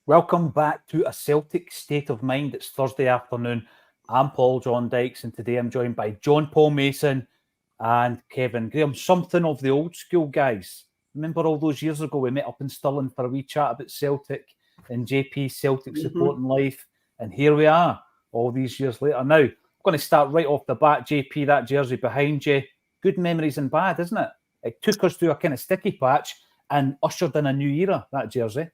Welcome back to A Celtic State of Mind. It's Thursday afternoon. I'm Paul John Dykes, and today I'm joined by John Paul Mason and Kevin Graham. Something of the old school guys. Remember all those years ago we met up in Stirling for a wee chat about Celtic and JP Celtic supporting life, and here we are all these years later. Now, I'm going to start right off the bat. JP, that jersey behind you, good memories and bad, isn't it? It took us through a kind of sticky patch and ushered in a new era, that jersey.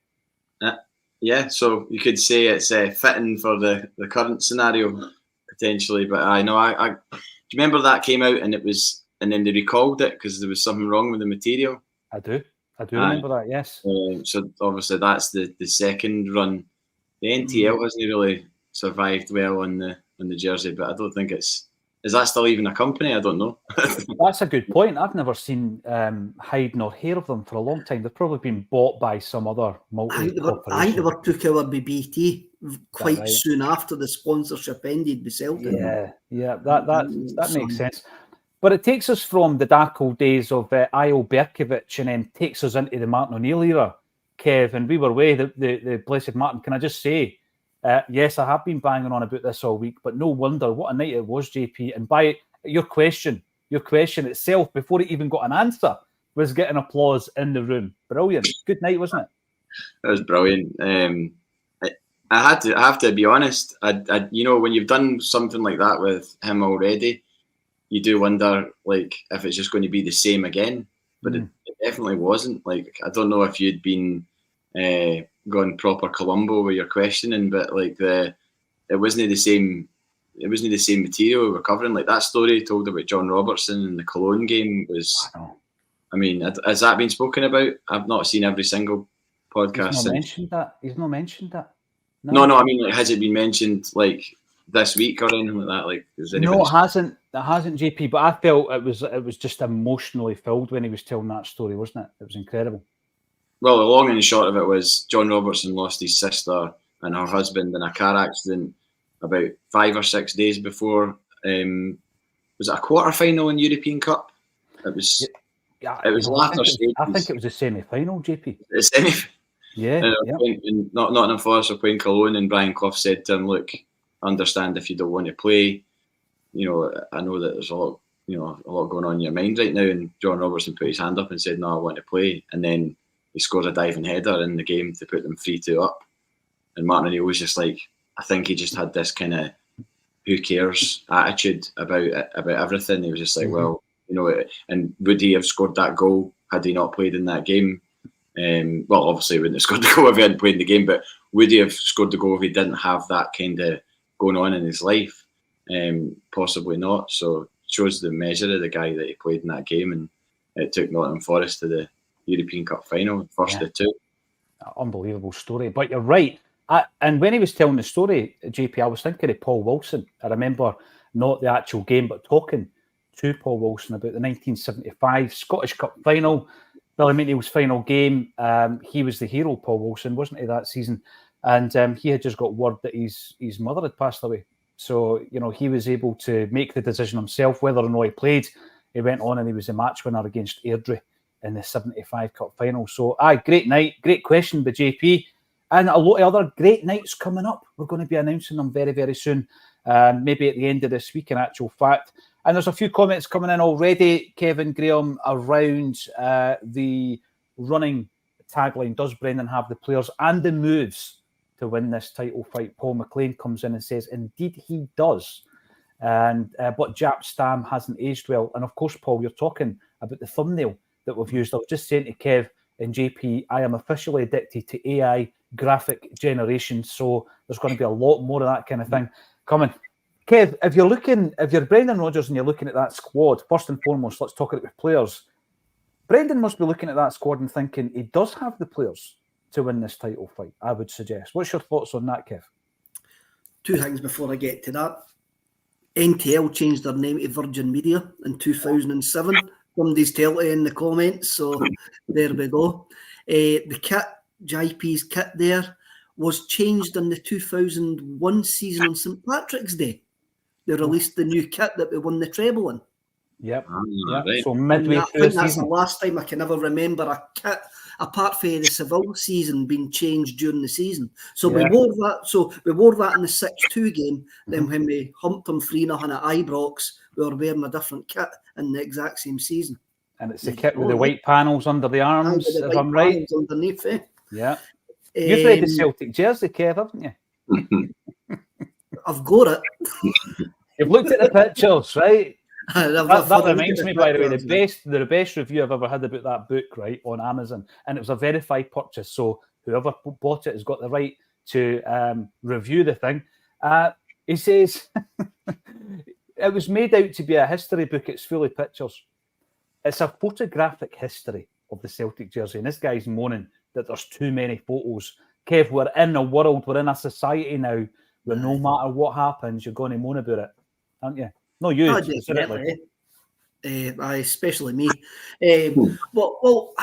Yeah, so you could say it's fitting for the current scenario potentially. But I know I do you remember that came out and then they recalled it because there was something wrong with the material. I do remember that. Yes. So obviously that's the second run. The NTL hasn't really survived well on the jersey, but I don't think is that still even a company? I don't know. That's a good point. I've never seen hide nor hair of them for a long time. They've probably been bought by some other multi-corporation. I think they were took over by BT quite soon after the sponsorship ended with Celtic. Yeah, that makes sense. But it takes us from the dark old days of Io Berkovic and then takes us into the Martin O'Neill era, Kev, and we were away, the blessed Martin. Can I just say, yes, I have been banging on about this all week, but no wonder what a night it was, JP. And by your question itself, before it even got an answer, was getting applause in the room. Brilliant. Good night, wasn't it? It was brilliant. I have to be honest. I when you've done something like that with him already, you do wonder like if it's just going to be the same again. But it definitely wasn't. Like I don't know if you'd been gone proper Columbo with your questioning, but like it wasn't the same. It wasn't the same material we were covering. Like that story told about John Robertson in the Cologne game was. I mean, has that been spoken about? I've not seen every single podcast. He's not mentioned that. No. I mean, like, has it been mentioned like this week or anything like that? Like, no, it hasn't. It hasn't, JP. But I felt it was just emotionally filled when he was telling that story, wasn't it? It was incredible. Well, the long and the short of it was John Robertson lost his sister and her husband in a car accident about 5 or 6 days before. Was it a quarter-final in European Cup? It was. Yeah, it was latter stages. I think it was a semi-final, JP. The semi. Yeah. Nottingham Forest were playing Cologne, and Brian Clough said to him, "Look, I understand if you don't want to play. I know that there's a lot going on in your mind right now." And John Robertson put his hand up and said, "No, I want to play." And then he scored a diving header in the game to put them 3-2 up. And Martin O'Neill was just like, I think he just had this kind of who cares attitude about everything. He was just like, well, and would he have scored that goal had he not played in that game? Well, obviously he wouldn't have scored the goal if he hadn't played in the game, but would he have scored the goal if he didn't have that kind of going on in his life? Possibly not. So it shows the measure of the guy that he played in that game, and it took Nottingham Forest to the European Cup final, first of two. Unbelievable story. But you're right. And when he was telling the story, JP, I was thinking of Paul Wilson. I remember not the actual game, but talking to Paul Wilson about the 1975 Scottish Cup final, Billy McNeil's final game. He was the hero, Paul Wilson, wasn't he, that season? And he had just got word that his mother had passed away. So, he was able to make the decision himself whether or not he played. He went on and he was the match winner against Airdrie in the 75 Cup final. So, great night. Great question by JP. And a lot of other great nights coming up. We're going to be announcing them very, very soon. Maybe at the end of this week, in actual fact. And there's a few comments coming in already, Kevin Graham, around the running tagline. Does Brendan have the players and the moves to win this title fight? Paul McLean comes in and says, indeed he does. And but Jap Stam hasn't aged well. And of course, Paul, you're talking about the thumbnail that we've used. I was just saying to Kev and JP, I am officially addicted to AI graphic generation. So there's going to be a lot more of that kind of thing coming. Kev, if you're Brendan Rodgers and you're looking at that squad, first and foremost, let's talk about the players. Brendan must be looking at that squad and thinking he does have the players to win this title fight, I would suggest. What's your thoughts on that, Kev? Two things before I get to that. NTL changed their name to Virgin Media in 2007. Somebody's telling you in the comments, so there we go. The kit, JP's kit there, was changed in the 2001 season on St Patrick's Day. They released the new kit that we won the treble in. Yep. Right. So midway through the season. That's the last time I can ever remember a kit apart from the Seville season being changed during the season. So we wore that. So we wore that in the 6-2 game. Then when we humped them 3-0 at Ibrox, we were wearing a different kit in the exact same season. And it's the kit with the white panels under the arms, if I'm right. Underneath, Yeah. You've read the Celtic jersey, Kev, haven't you? I've got it. You've looked at the pictures, right? That reminds me, by the way, the best review I've ever had about that book, right, on Amazon, and it was a verified purchase, so whoever bought it has got the right to review the thing. He says it was made out to be a history book. It's full of pictures. It's a photographic history of the Celtic jersey, and this guy's moaning that there's too many photos. Kev, we're in a world, we're in a society now where no matter what happens, you're going to moan about it, aren't you? No, you specifically. Especially me. Well,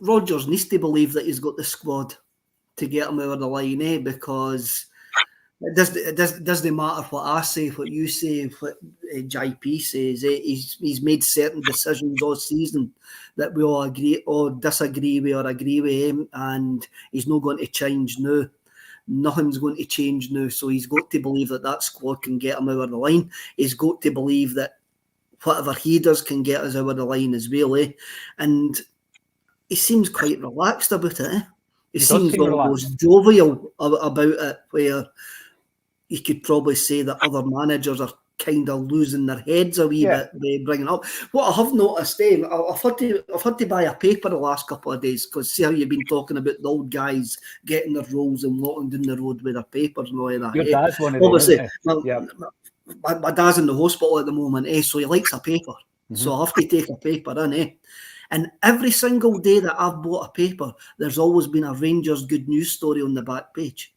Rodgers needs to believe that he's got the squad to get him over the line, because it doesn't matter what I say, what you say, what JP says. He's made certain decisions all season that we all agree or disagree with or agree with him, and he's not going to change now. Nothing's going to change now. So he's got to believe that squad can get him over the line. He's got to believe that whatever he does can get us over the line as well. And he seems quite relaxed about it. He seems almost jovial about it, where you could probably say that other managers are kind of losing their heads a wee bit by bringing up. What I have noticed, I've had to buy a paper the last couple of days, because see how you've been talking about the old guys getting their rolls and walking down the road with their papers and all of that. Your dad's one of them. Obviously, my dad's in the hospital at the moment, so he likes a paper. So I have to take a paper in, And every single day that I've bought a paper, there's always been a Rangers good news story on the back page.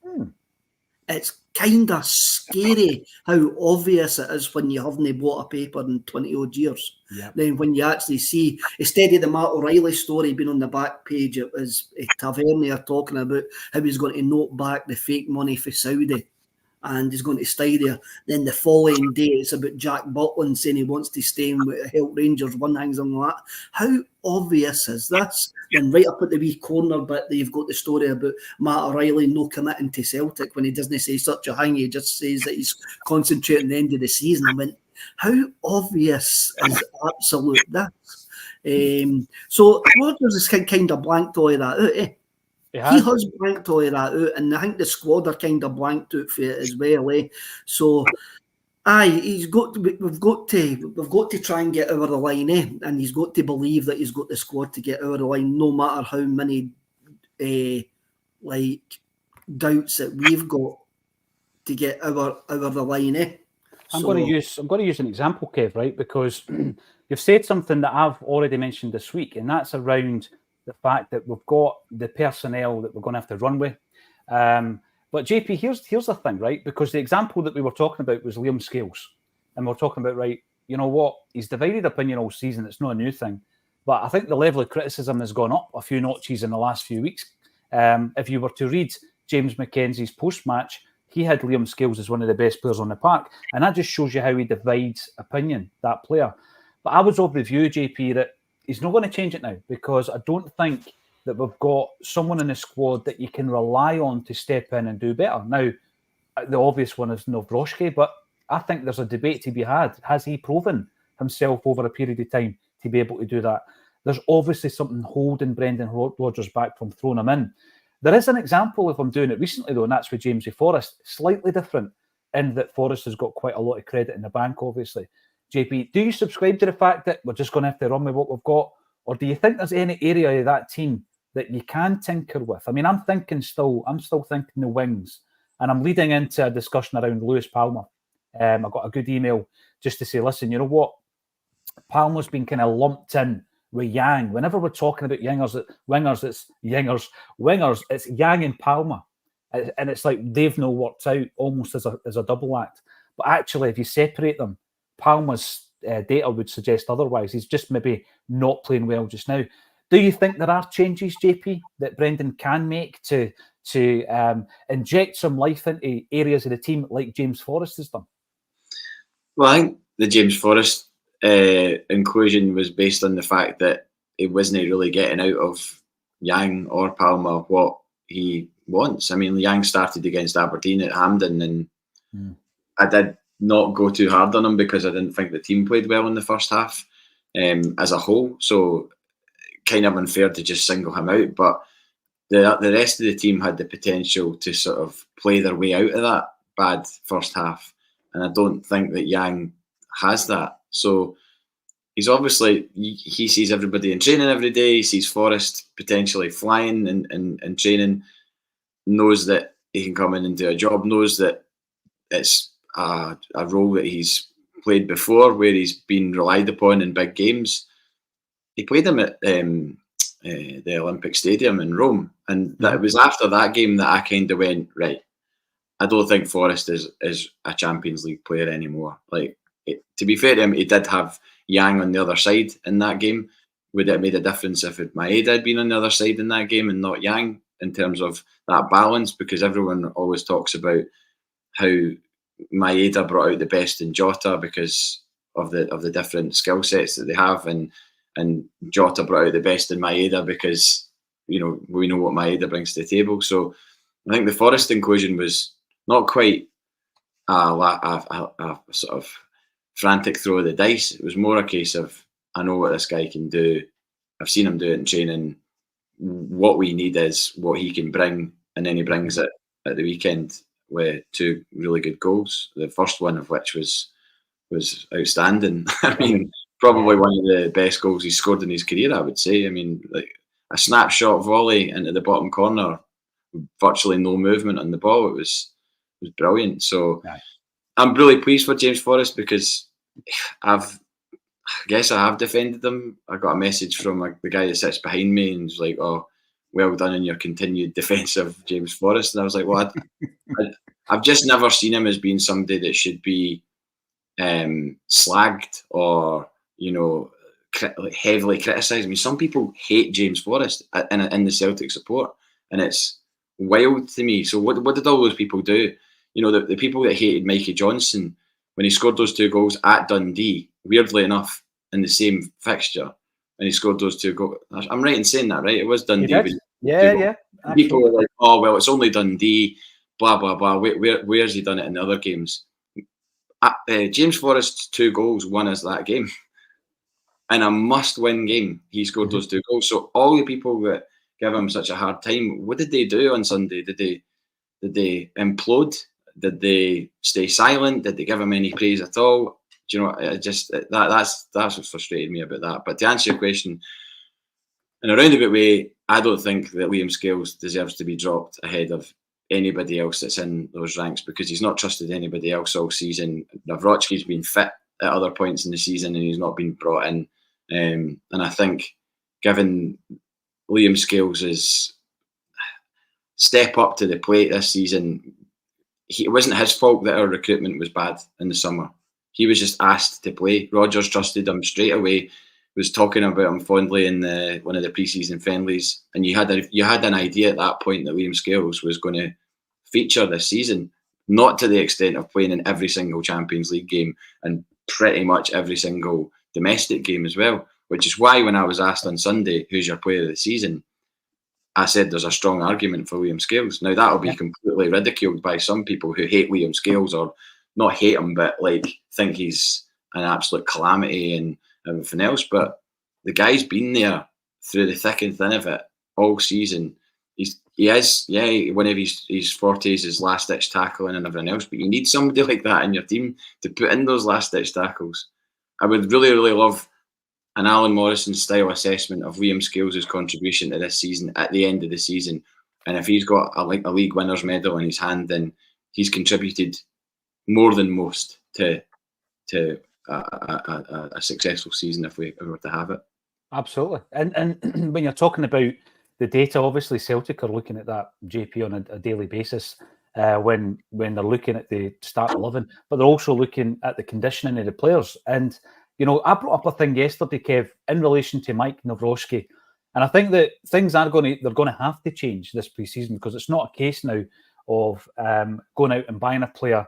It's kind of scary how obvious it is when you haven't bought a paper in 20 odd years. Then when you actually see, instead of the Matt O'Reilly story being on the back page, it was Tavernier talking about how he's going to note back the fake money for Saudi and he's going to stay there. Then the following day, it's about Jack Butland saying he wants to stay and help Rangers win things and that. How obvious is this? Then right up at the wee corner bit, you've got the story about Matt O'Reilly no committing to Celtic when he doesn't say such a thing. He just says that he's concentrating on the end of the season. I went, how obvious is absolute this? So Rodgers is kind of blanked all of that out, He has blanked all of that out, and I think the squad are kind of blanked out for it as well. So, we've got to try and get over the line, and he's got to believe that he's got the squad to get over the line, no matter how many doubts that we've got to get over the line. I'm going to use an example, Kev, right? Because you've said something that I've already mentioned this week, and that's around the fact that we've got the personnel that we're going to have to run with. But JP, here's the thing, right? Because the example that we were talking about was Liam Scales. And we're talking about, right, you know what? He's divided opinion all season. It's not a new thing. But I think the level of criticism has gone up a few notches in the last few weeks. If you were to read James McKenzie's post-match, he had Liam Scales as one of the best players on the park. And that just shows you how he divides opinion, that player. But I was of the view, JP, that he's not going to change it now, because I don't think that we've got someone in the squad that you can rely on to step in and do better. Now, the obvious one is Novroshke, but I think there's a debate to be had. Has he proven himself over a period of time to be able to do that? There's obviously something holding Brendan Rodgers back from throwing him in. There is an example of him doing it recently, though, and that's with Jamesy Forrest. Slightly different in that Forrest has got quite a lot of credit in the bank, obviously. JP, do you subscribe to the fact that we're just going to have to run with what we've got? Or do you think there's any area of that team that you can tinker with? I mean, I'm still thinking the wings, and I'm leading into a discussion around Lewis Palmer. I got a good email just to say, listen, you know what? Palmer's been kind of lumped in with Yang. Whenever we're talking about wingers, it's Yang and Palmer. And it's like they've not worked out almost as a double act. But actually, if you separate them, Palmer's data would suggest otherwise. He's just maybe not playing well just now. Do you think there are changes, JP, that Brendan can make to inject some life into areas of the team like James Forrest has done? Well, I think the James Forrest inclusion was based on the fact that he wasn't really getting out of Yang or Palmer what he wants. I mean, Yang started against Aberdeen at Hampden, and I did not go too hard on him because I didn't think the team played well in the first half as a whole. So kind of unfair to just single him out. But the rest of the team had the potential to sort of play their way out of that bad first half. And I don't think that Yang has that. So he's obviously, he sees everybody in training every day. He sees Forrest potentially flying in training, knows that he can come in and do a job, knows that it's a role that he's played before where he's been relied upon in big games. He played him at the Olympic Stadium in Rome, and that was after that game that I kind of went, right, I don't think Forrest is a Champions League player anymore. Like, to be fair to him, he did have Yang on the other side in that game. Would it have made a difference if Maeda had been on the other side in that game and not Yang, in terms of that balance? Because everyone always talks about how Maeda brought out the best in Jota because of the different skill sets that they have, and Jota brought out the best in Maeda because, you know, we know what Maeda brings to the table. So I think the Forrest inclusion was not quite a sort of frantic throw of the dice. It was more a case of, I know what this guy can do. I've seen him do it in training. What we need is what he can bring, and then he brings it at the weekend with 2 really good goals. The first one of which was outstanding. I mean, probably one of the best goals he's scored in his career, I would say. I mean, like a snapshot volley into the bottom corner, virtually no movement on the ball. It was brilliant. So I'm really pleased for James Forrest because I guess I have defended him. I got a message from the guy that sits behind me and was like, "Oh, well done in your continued defence of James Forrest." And I was like, "Well, I've just never seen him as being somebody that should be slagged or, you know, heavily criticised." I mean, some people hate James Forrest in the Celtic support, and it's wild to me. So what did all those people do? You know, the people that hated Mikey Johnson when he scored those 2 goals at Dundee, weirdly enough, in the same fixture, and he scored those 2 goals. I'm right in saying that, right? It was Dundee. Yeah. People were like, "Oh, well, it's only Dundee, blah, blah, blah. Where's he done it in the other games?" James Forrest's 2 goals won us that game. In a must-win game, he scored those 2 goals. So all the people that give him such a hard time, what did they do on Sunday? Did they implode? Did they stay silent? Did they give him any praise at all? Do you know? That's what frustrated me about that. But to answer your question, in a roundabout way, I don't think that Liam Scales deserves to be dropped ahead of anybody else that's in those ranks, because he's not trusted anybody else all season. Nawrocki's been fit at other points in the season and he's not been brought in. And I think, given Liam Scales' step up to the plate this season, it wasn't his fault that our recruitment was bad in the summer. He was just asked to play. Rodgers trusted him straight away, was talking about him fondly in one of the pre-season friendlies, and you had an idea at that point that Liam Scales was going to feature this season, not to the extent of playing in every single Champions League game and pretty much every single domestic game as well, which is why when I was asked on Sunday, who's your player of the season, I said there's a strong argument for Liam Scales. Now, that'll be completely ridiculed by some people who hate Liam Scales, or not hate him, but like think he's an absolute calamity and everything else. But the guy's been there through the thick and thin of it all season. He is one of his fortes is last ditch tackling and everything else, but you need somebody like that in your team to put in those last ditch tackles. I would really, really love an Alan Morrison style assessment of Liam Scales' contribution to this season at the end of the season. And if he's got a league winner's medal in his hand, then he's contributed more than most to a successful season if we were to have it. Absolutely. And when you're talking about the data, obviously Celtic are looking at that, JP, on a daily basis when they're looking at the start 11, but they're also looking at the conditioning of the players. And you know, I brought up a thing yesterday, Kev, in relation to Mike Nawrocki, and I think that things they're going to have to change this pre-season, because it's not a case now of going out and buying a player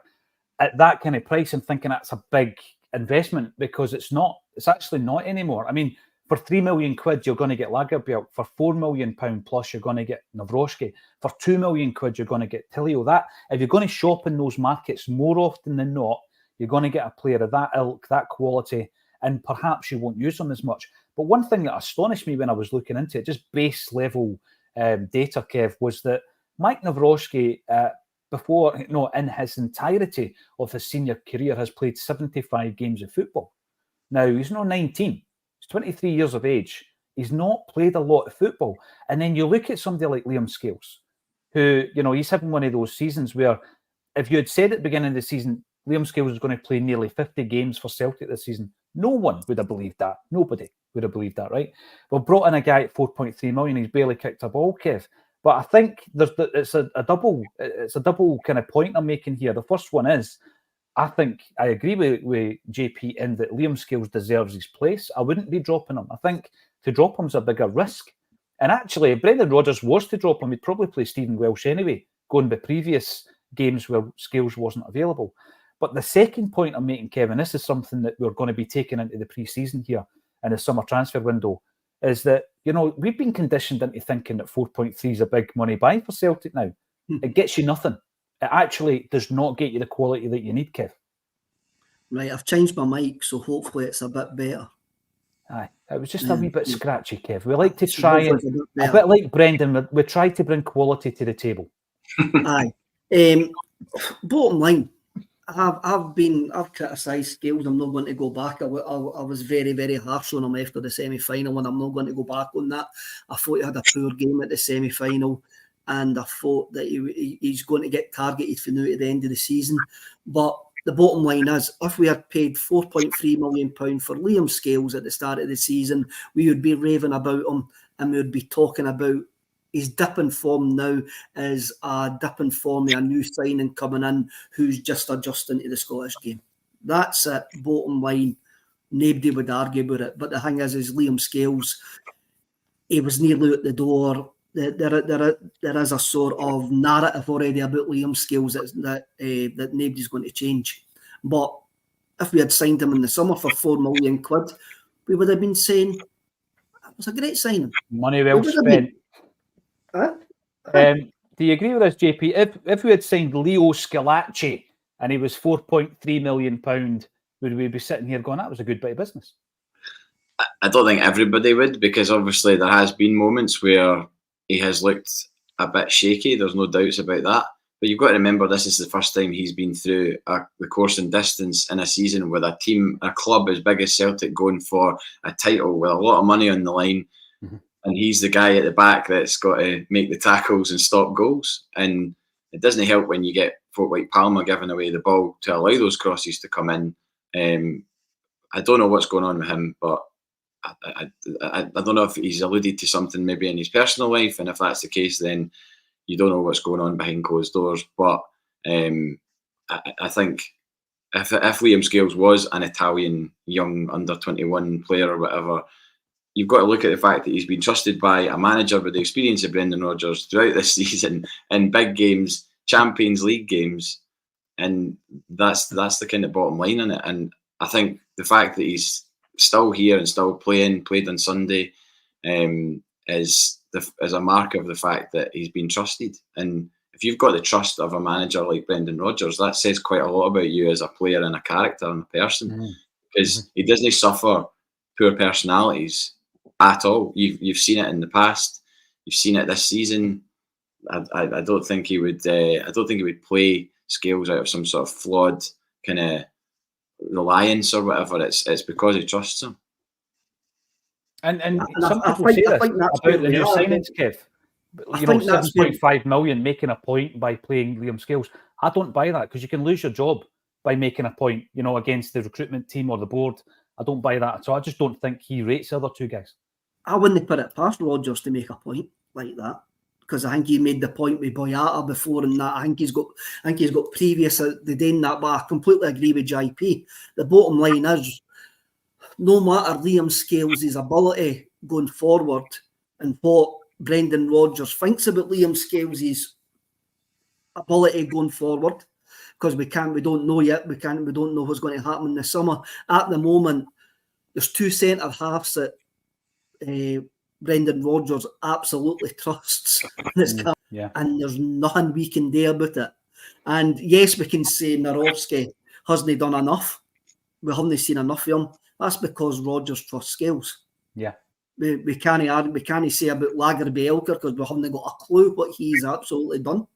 at that kind of price and thinking that's a big investment, because it's not. It's actually not anymore. I mean, For £3 million, you're going to get Lagerbielke. For £4 million plus, you're going to get Nawrocki. For £2 million, you're going to get Tilio. That, if you're going to shop in those markets more often than not, you're going to get a player of that ilk, that quality, and perhaps you won't use them as much. But one thing that astonished me when I was looking into it, just base level data, Kev, was that Mike Nawrocki, in his entirety of his senior career, has played 75 games of football. Now, he's not 19. He's 23 years of age. He's not played a lot of football. And then you look at somebody like Liam Scales, who, he's having one of those seasons where if you had said at the beginning of the season, Liam Scales was going to play nearly 50 games for Celtic this season, no one would have believed that. Nobody would have believed that, right? We've brought in a guy at 4.3 million. He's barely kicked a ball, Kev. But I think it's a double kind of point I'm making here. The first one is, I think I agree with JP in that Liam Scales deserves his place. I wouldn't be dropping him. I think to drop him's a bigger risk. And actually, if Brendan Rodgers was to drop him, he'd probably play Stephen Welsh anyway, going by previous games where Scales wasn't available. But the second point I'm making, Kevin, this is something that we're going to be taking into the pre-season here in the summer transfer window, is that, we've been conditioned into thinking that 4.3 is a big money buy for Celtic now. It gets you nothing. It actually does not get you the quality that you need, Kev. Right, I've changed my mic, so hopefully it's a bit better. Aye, it was just a wee bit scratchy, Kev. We like to try and, a bit like Brendan, we try to bring quality to the table. Aye. Bottom line, I've criticised Scales. I'm not going to go back. I was very, very harsh on him after the semi-final, and I'm not going to go back on that. I thought he had a poor game at the semi-final, and I thought that he's going to get targeted for now at the end of the season. But the bottom line is, if we had paid £4.3 million for Liam Scales at the start of the season, we would be raving about him, and we would be talking about his dip in form now is a dip in form of a new signing coming in who's just adjusting to the Scottish game. That's it, bottom line. Nobody would argue about it. But the thing is Liam Scales, he was nearly out the door. There is a sort of narrative already about Liam Scales that nobody's going to change. But if we had signed him in the summer for £4 million, we would have been saying it was a great signing. Money well spent. Do you agree with us, JP? If we had signed Leo Scalacci and he was £4.3 million, would we be sitting here going, that was a good bit of business? I don't think everybody would, because obviously there has been moments where he has looked a bit shaky. There's no doubts about that. But you've got to remember, this is the first time he's been through the course and distance in a season with a team, a club as big as Celtic going for a title with a lot of money on the line. Mm-hmm. And he's the guy at the back that's got to make the tackles and stop goals. And it doesn't help when you get folk like Palmer giving away the ball to allow those crosses to come in. I don't know what's going on with him, but I don't know if he's alluded to something maybe in his personal life. And if that's the case, then you don't know what's going on behind closed doors. But I think if Liam Scales was an Italian young under-21 player or whatever, you've got to look at the fact that he's been trusted by a manager with the experience of Brendan Rodgers throughout this season in big games, Champions League games, and that's the kind of bottom line in it. And I think the fact that he's still here and still played on Sunday, is a mark of the fact that he's been trusted. And if you've got the trust of a manager like Brendan Rodgers, that says quite a lot about you as a player and a character and a person, because he doesn't suffer poor personalities at all. You've seen it in the past. You've seen it this season. I don't think he would. I don't think he would play Scales out of some sort of flawed kind of reliance or whatever. It's because he trusts him. And some people say this about the new signings, Kev. 7.5 million making a point by playing Liam Scales. I don't buy that, because you can lose your job by making a point, against the recruitment team or the board. I don't buy that. So I just don't think he rates the other two guys. I wouldn't put it past Rodgers to make a point like that, because I think he made the point with Boyata before, and that I think he's got previous the doing that. But I completely agree with JP. The bottom line is, no matter Liam Scales' ability going forward and what Brendan Rodgers thinks about Liam Scales' ability going forward, because we don't know yet. We don't know what's going to happen in the summer. At the moment, there's two centre halves that Brendan Rodgers absolutely trusts this guy, and there's nothing we can do about it. And yes, we can say Narovsky hasn't done enough. We haven't seen enough of him. That's because Rodgers trusts Scales. Yeah. We can't say about Lagerby Elker because we haven't got a clue what he's absolutely done.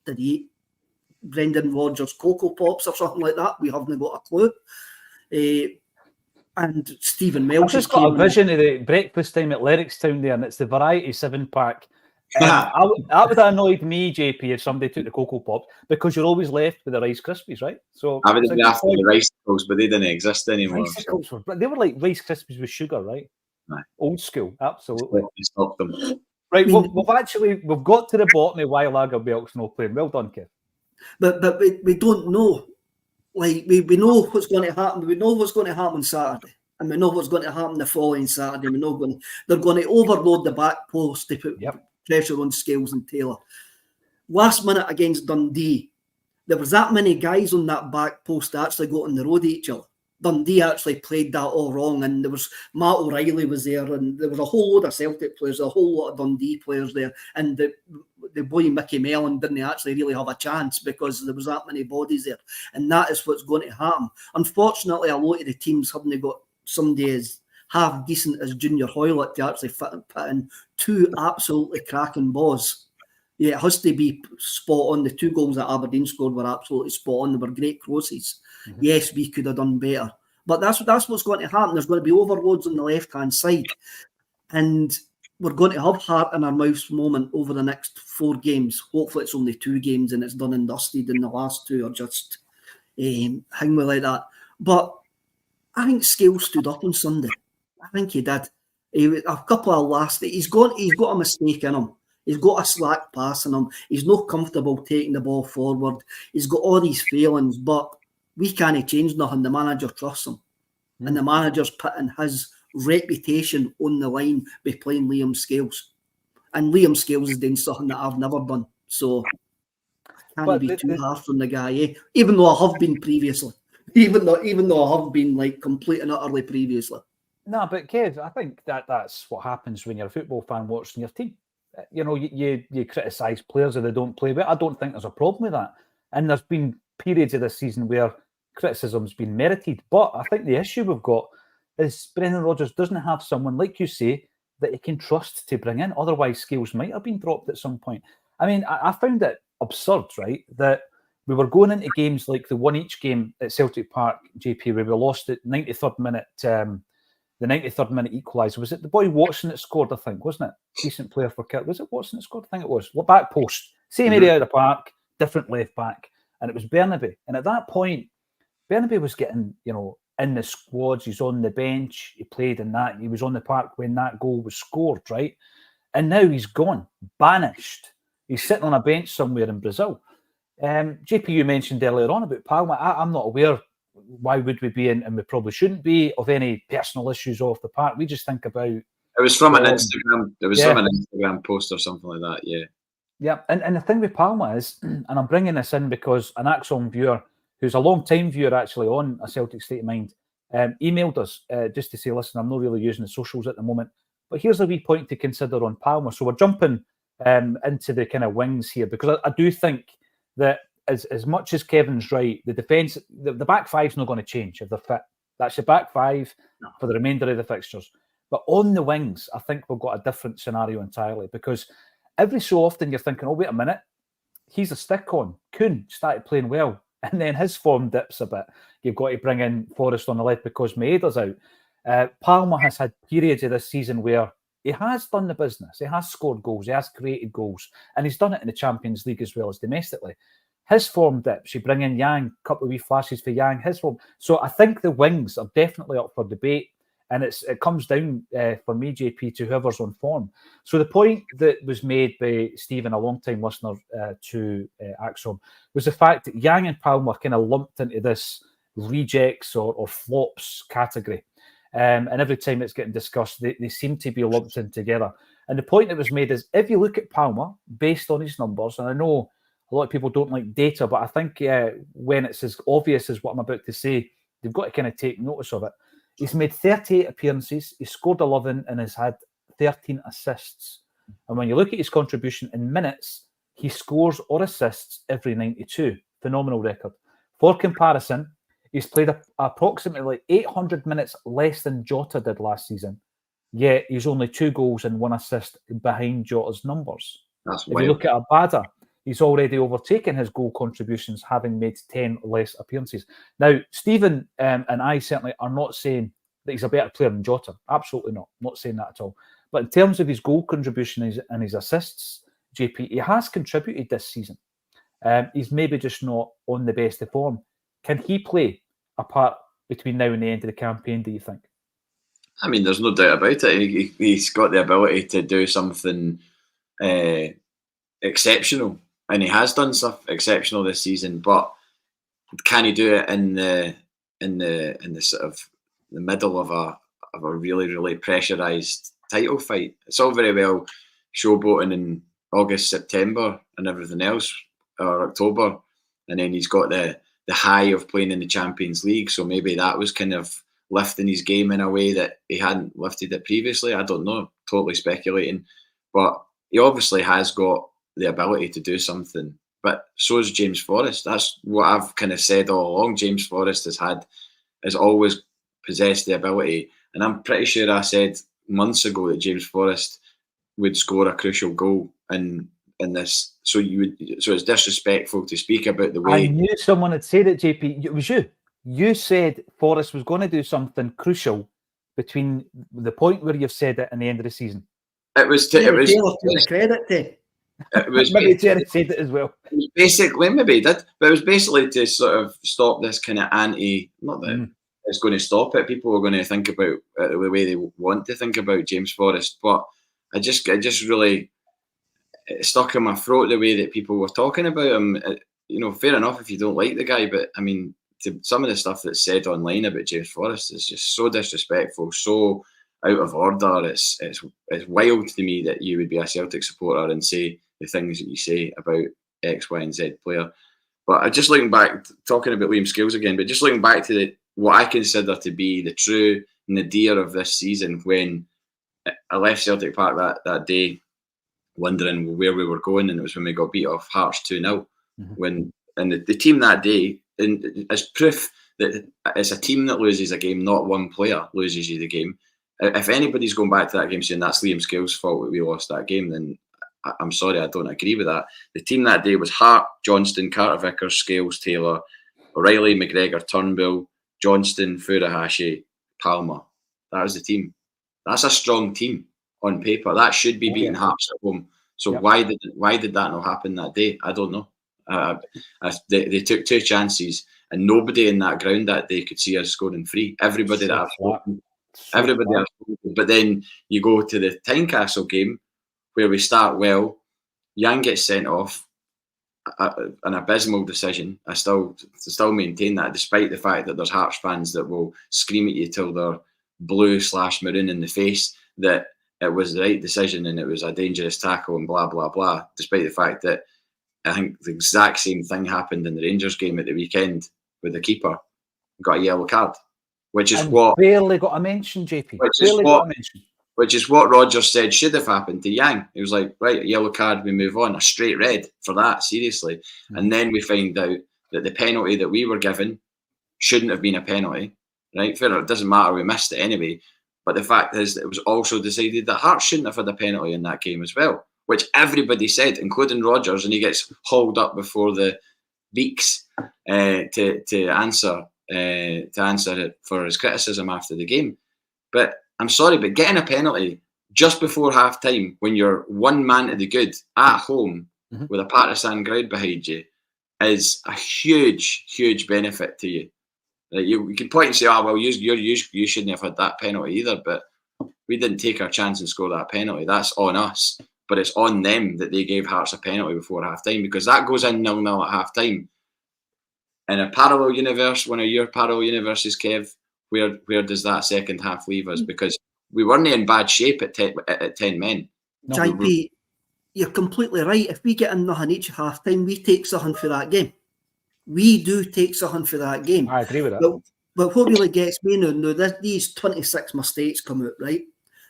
Did he eat Brendan Rodgers Cocoa Pops or something like that? We haven't got a clue. And Stephen Welsh. I've just got a vision of the breakfast time at Lerwickstown there, and it's the Variety 7-pack. That would have annoyed me, JP, if somebody took the Cocoa Pops, because you're always left with the Rice Krispies, right? So I would have been after the Ricicles, but they didn't exist anymore. Ricicles but they were like Rice Krispies with sugar, right? Right. Old school, absolutely. Stop them. Right, we've got to the bottom of why Lagerbielk's not playing. Well done, Kev. But we don't know. Like we know what's going to happen. We know what's going to happen Saturday, and we know what's going to happen the following Saturday. They're going to overload the back post to put pressure on Scales and Taylor. Last minute against Dundee, there was that many guys on that back post that actually got on the road at each other. Dundee actually played that all wrong, and there was Matt O'Reilly was there, and there was a whole load of Celtic players, a whole lot of Dundee players there, and the boy Mickey Mellon didn't actually really have a chance because there was that many bodies there, and that is what's going to happen. Unfortunately, a lot of the teams haven't got somebody as half decent as Junior Hoylett to actually put in two absolutely cracking balls. Yeah, it has to be spot on. The 2 goals that Aberdeen scored were absolutely spot on. They were great crosses. Mm-hmm. Yes, we could have done better. But that's what's going to happen. There's going to be overloads on the left-hand side. And we're going to have heart in our mouth moment over the next 4 games. Hopefully it's only 2 games and it's done and dusted, and the last 2 are just hang me like that. But I think Scales stood up on Sunday. I think he did. A couple of last... He's got a mistake in him. He's got a slack pass in him. He's not comfortable taking the ball forward. He's got all these failings, but we can't change nothing. The manager trusts him. And the manager's putting his reputation on the line by playing Liam Scales. And Liam Scales is doing something that I've never done. So I can't be too harsh on the guy, even though I have been previously. Even though I have been like complete and utterly previously. No, but Kev, I think that's what happens when you're a football fan watching your team. You know, you criticise players if they don't play, but I don't think there's a problem with that. And there's been periods of this season where criticism's been merited. But I think the issue we've got is Brendan Rodgers doesn't have someone, like you say, that he can trust to bring in. Otherwise, Scales might have been dropped at some point. I mean, I found it absurd, right, that we were going into games like the one-each game at Celtic Park, JP, where we lost at 93rd minute. The 93rd minute equaliser. Was it the boy Watson that scored, I think, wasn't it? Decent player for Kirk. Was it Watson that scored? I think it was. Back post. Same area of the park, different left back. And it was Bernabe. And at that point, Bernabe was getting, in the squads. He's on the bench. He played in that. He was on the park when that goal was scored, right? And now he's gone. Banished. He's sitting on a bench somewhere in Brazil. JP, you mentioned earlier on about Palma. I'm not aware why would we be in, and we probably shouldn't be, of any personal issues off the park. We just think about... It was from an Instagram. It was from an Instagram post or something like that, yeah. Yeah, and the thing with Palma is, and I'm bringing this in because an Acsom viewer, who's a long-time viewer actually on A Celtic State of Mind, emailed us just to say, listen, I'm not really using the socials at the moment, but here's a wee point to consider on Palma. So we're jumping into the kind of wings here, because I do think that as much as Kevin's right, the defence, the back five's not going to change if they're fit. That's your back five for the remainder of the fixtures. But on the wings, I think we've got a different scenario entirely, because every so often you're thinking, oh, wait a minute, he's a stick-on. Kuhn started playing well, and then his form dips a bit. You've got to bring in Forrest on the left because Maeda's out. Palma has had periods of this season where he has done the business. He has scored goals. He has created goals. And he's done it in the Champions League as well as domestically. His form dips. You bring in Yang, a couple of wee flashes for Yang, his form. So I think the wings are definitely up for debate. And it comes down, for me, JP, to whoever's on form. So the point that was made by Stephen, a long-time listener to Acsom, was the fact that Yang and Palma are kind of lumped into this rejects or flops category. And every time it's getting discussed, they seem to be lumped in together. And the point that was made is, if you look at Palma, based on his numbers, and I know a lot of people don't like data, but I think when it's as obvious as what I'm about to say, they've got to kind of take notice of it. He's made 38 appearances, he's scored 11 and has had 13 assists. And when you look at his contribution in minutes, he scores or assists every 92. Phenomenal record. For comparison, he's played approximately 800 minutes less than Jota did last season. Yet he's only 2 goals and 1 assist behind Jota's numbers. That's if you look at Abada, he's already overtaken his goal contributions, having made 10 less appearances. Now, Stephen and I certainly are not saying that he's a better player than Jota. Absolutely not. Not saying that at all. But in terms of his goal contribution and his assists, JP, he has contributed this season. He's maybe just not on the best of form. Can he play a part between now and the end of the campaign, do you think? I mean, there's no doubt about it. He's got the ability to do something exceptional, and he has done stuff exceptional this season. But can he do it in the sort of the middle of a really, really pressurised title fight? It's all very well showboating in August, September, and everything else, or October, and then he's got the high of playing in the Champions League. So maybe that was kind of lifting his game in a way that he hadn't lifted it previously. I don't know, totally speculating. But he obviously has got the ability to do something. But so is James Forrest. That's what I've kind of said all along. James Forrest has always possessed the ability. And I'm pretty sure I said months ago that James Forrest would score a crucial goal in this. So it's disrespectful to speak about the way. I knew someone had said it, JP. It was you. You said Forrest was going to do something crucial between the point where you've said it and the end of the season. It was the credit to. It was maybe Jerry said it as well. It was basically, maybe he did, but it was basically to sort of stop this kind of not that it's going to stop it. People are going to think about it the way they want to think about James Forrest, but it just really stuck in my throat the way that people were talking about him. Fair enough if you don't like the guy, but I mean, some of the stuff that's said online about James Forrest is just so disrespectful, so out of order. It's wild to me that you would be a Celtic supporter and say the things that you say about X, Y, and Z player. But I just looking back, talking about Liam Scales again, but just looking back to what I consider to be the true nadir of this season, when I left Celtic Park that day wondering where we were going, and it was when we got beat off Hearts 2-0. And the team that day, and as proof that it's a team that loses a game, not one player loses you the game. If anybody's going back to that game saying that's Liam Scales' fault that we lost that game, then I'm sorry, I don't agree with that. The team that day was Hart, Johnston, Carter Vickers, Scales, Taylor, O'Reilly, McGregor, Turnbull, Johnston, Furuhashi, Palmer. That was the team. That's a strong team on paper. That should be beating Hearts at home. So why did that not happen that day? I don't know. They took 2 chances, and nobody in that ground that day could see us scoring 3. Everybody that I've spoken, but then you go to the Tynecastle game where we start well. Yang gets sent off, an abysmal decision. I still maintain that, despite the fact that there's Hearts fans that will scream at you till they're blue/maroon in the face that it was the right decision and it was a dangerous tackle and blah blah blah. Despite the fact that I think the exact same thing happened in the Rangers game at the weekend with the keeper got a yellow card, which is what barely got a mention, JP. Which is what Rodgers said should have happened to Yang. He was like, right, a yellow card, we move on. A straight red for that, seriously. And then we find out that the penalty that we were given shouldn't have been a penalty, right? Fair enough, it doesn't matter, we missed it anyway. But the fact is that it was also decided that Hearts shouldn't have had a penalty in that game as well, which everybody said, including Rodgers, and he gets hauled up before the Beaks to answer it for his criticism after the game. But I'm sorry, but getting a penalty just before half time when you're one man to the good at home with a partisan crowd behind you is a huge, huge benefit to you. You can point and say, "Oh, well, you shouldn't have had that penalty either," but we didn't take our chance and score that penalty. That's on us, but it's on them that they gave Hearts a penalty before half time, because that goes in 0-0 at half time. In a parallel universe, one of your parallel universes, Kev, where does that second half leave us? Because we weren't in bad shape at 10 men. No. JP, you're completely right. If we get in nothing each half-time, we take something for that game. We do take something for that game. I agree with that. But what really gets me now, these 26 mistakes come out, right?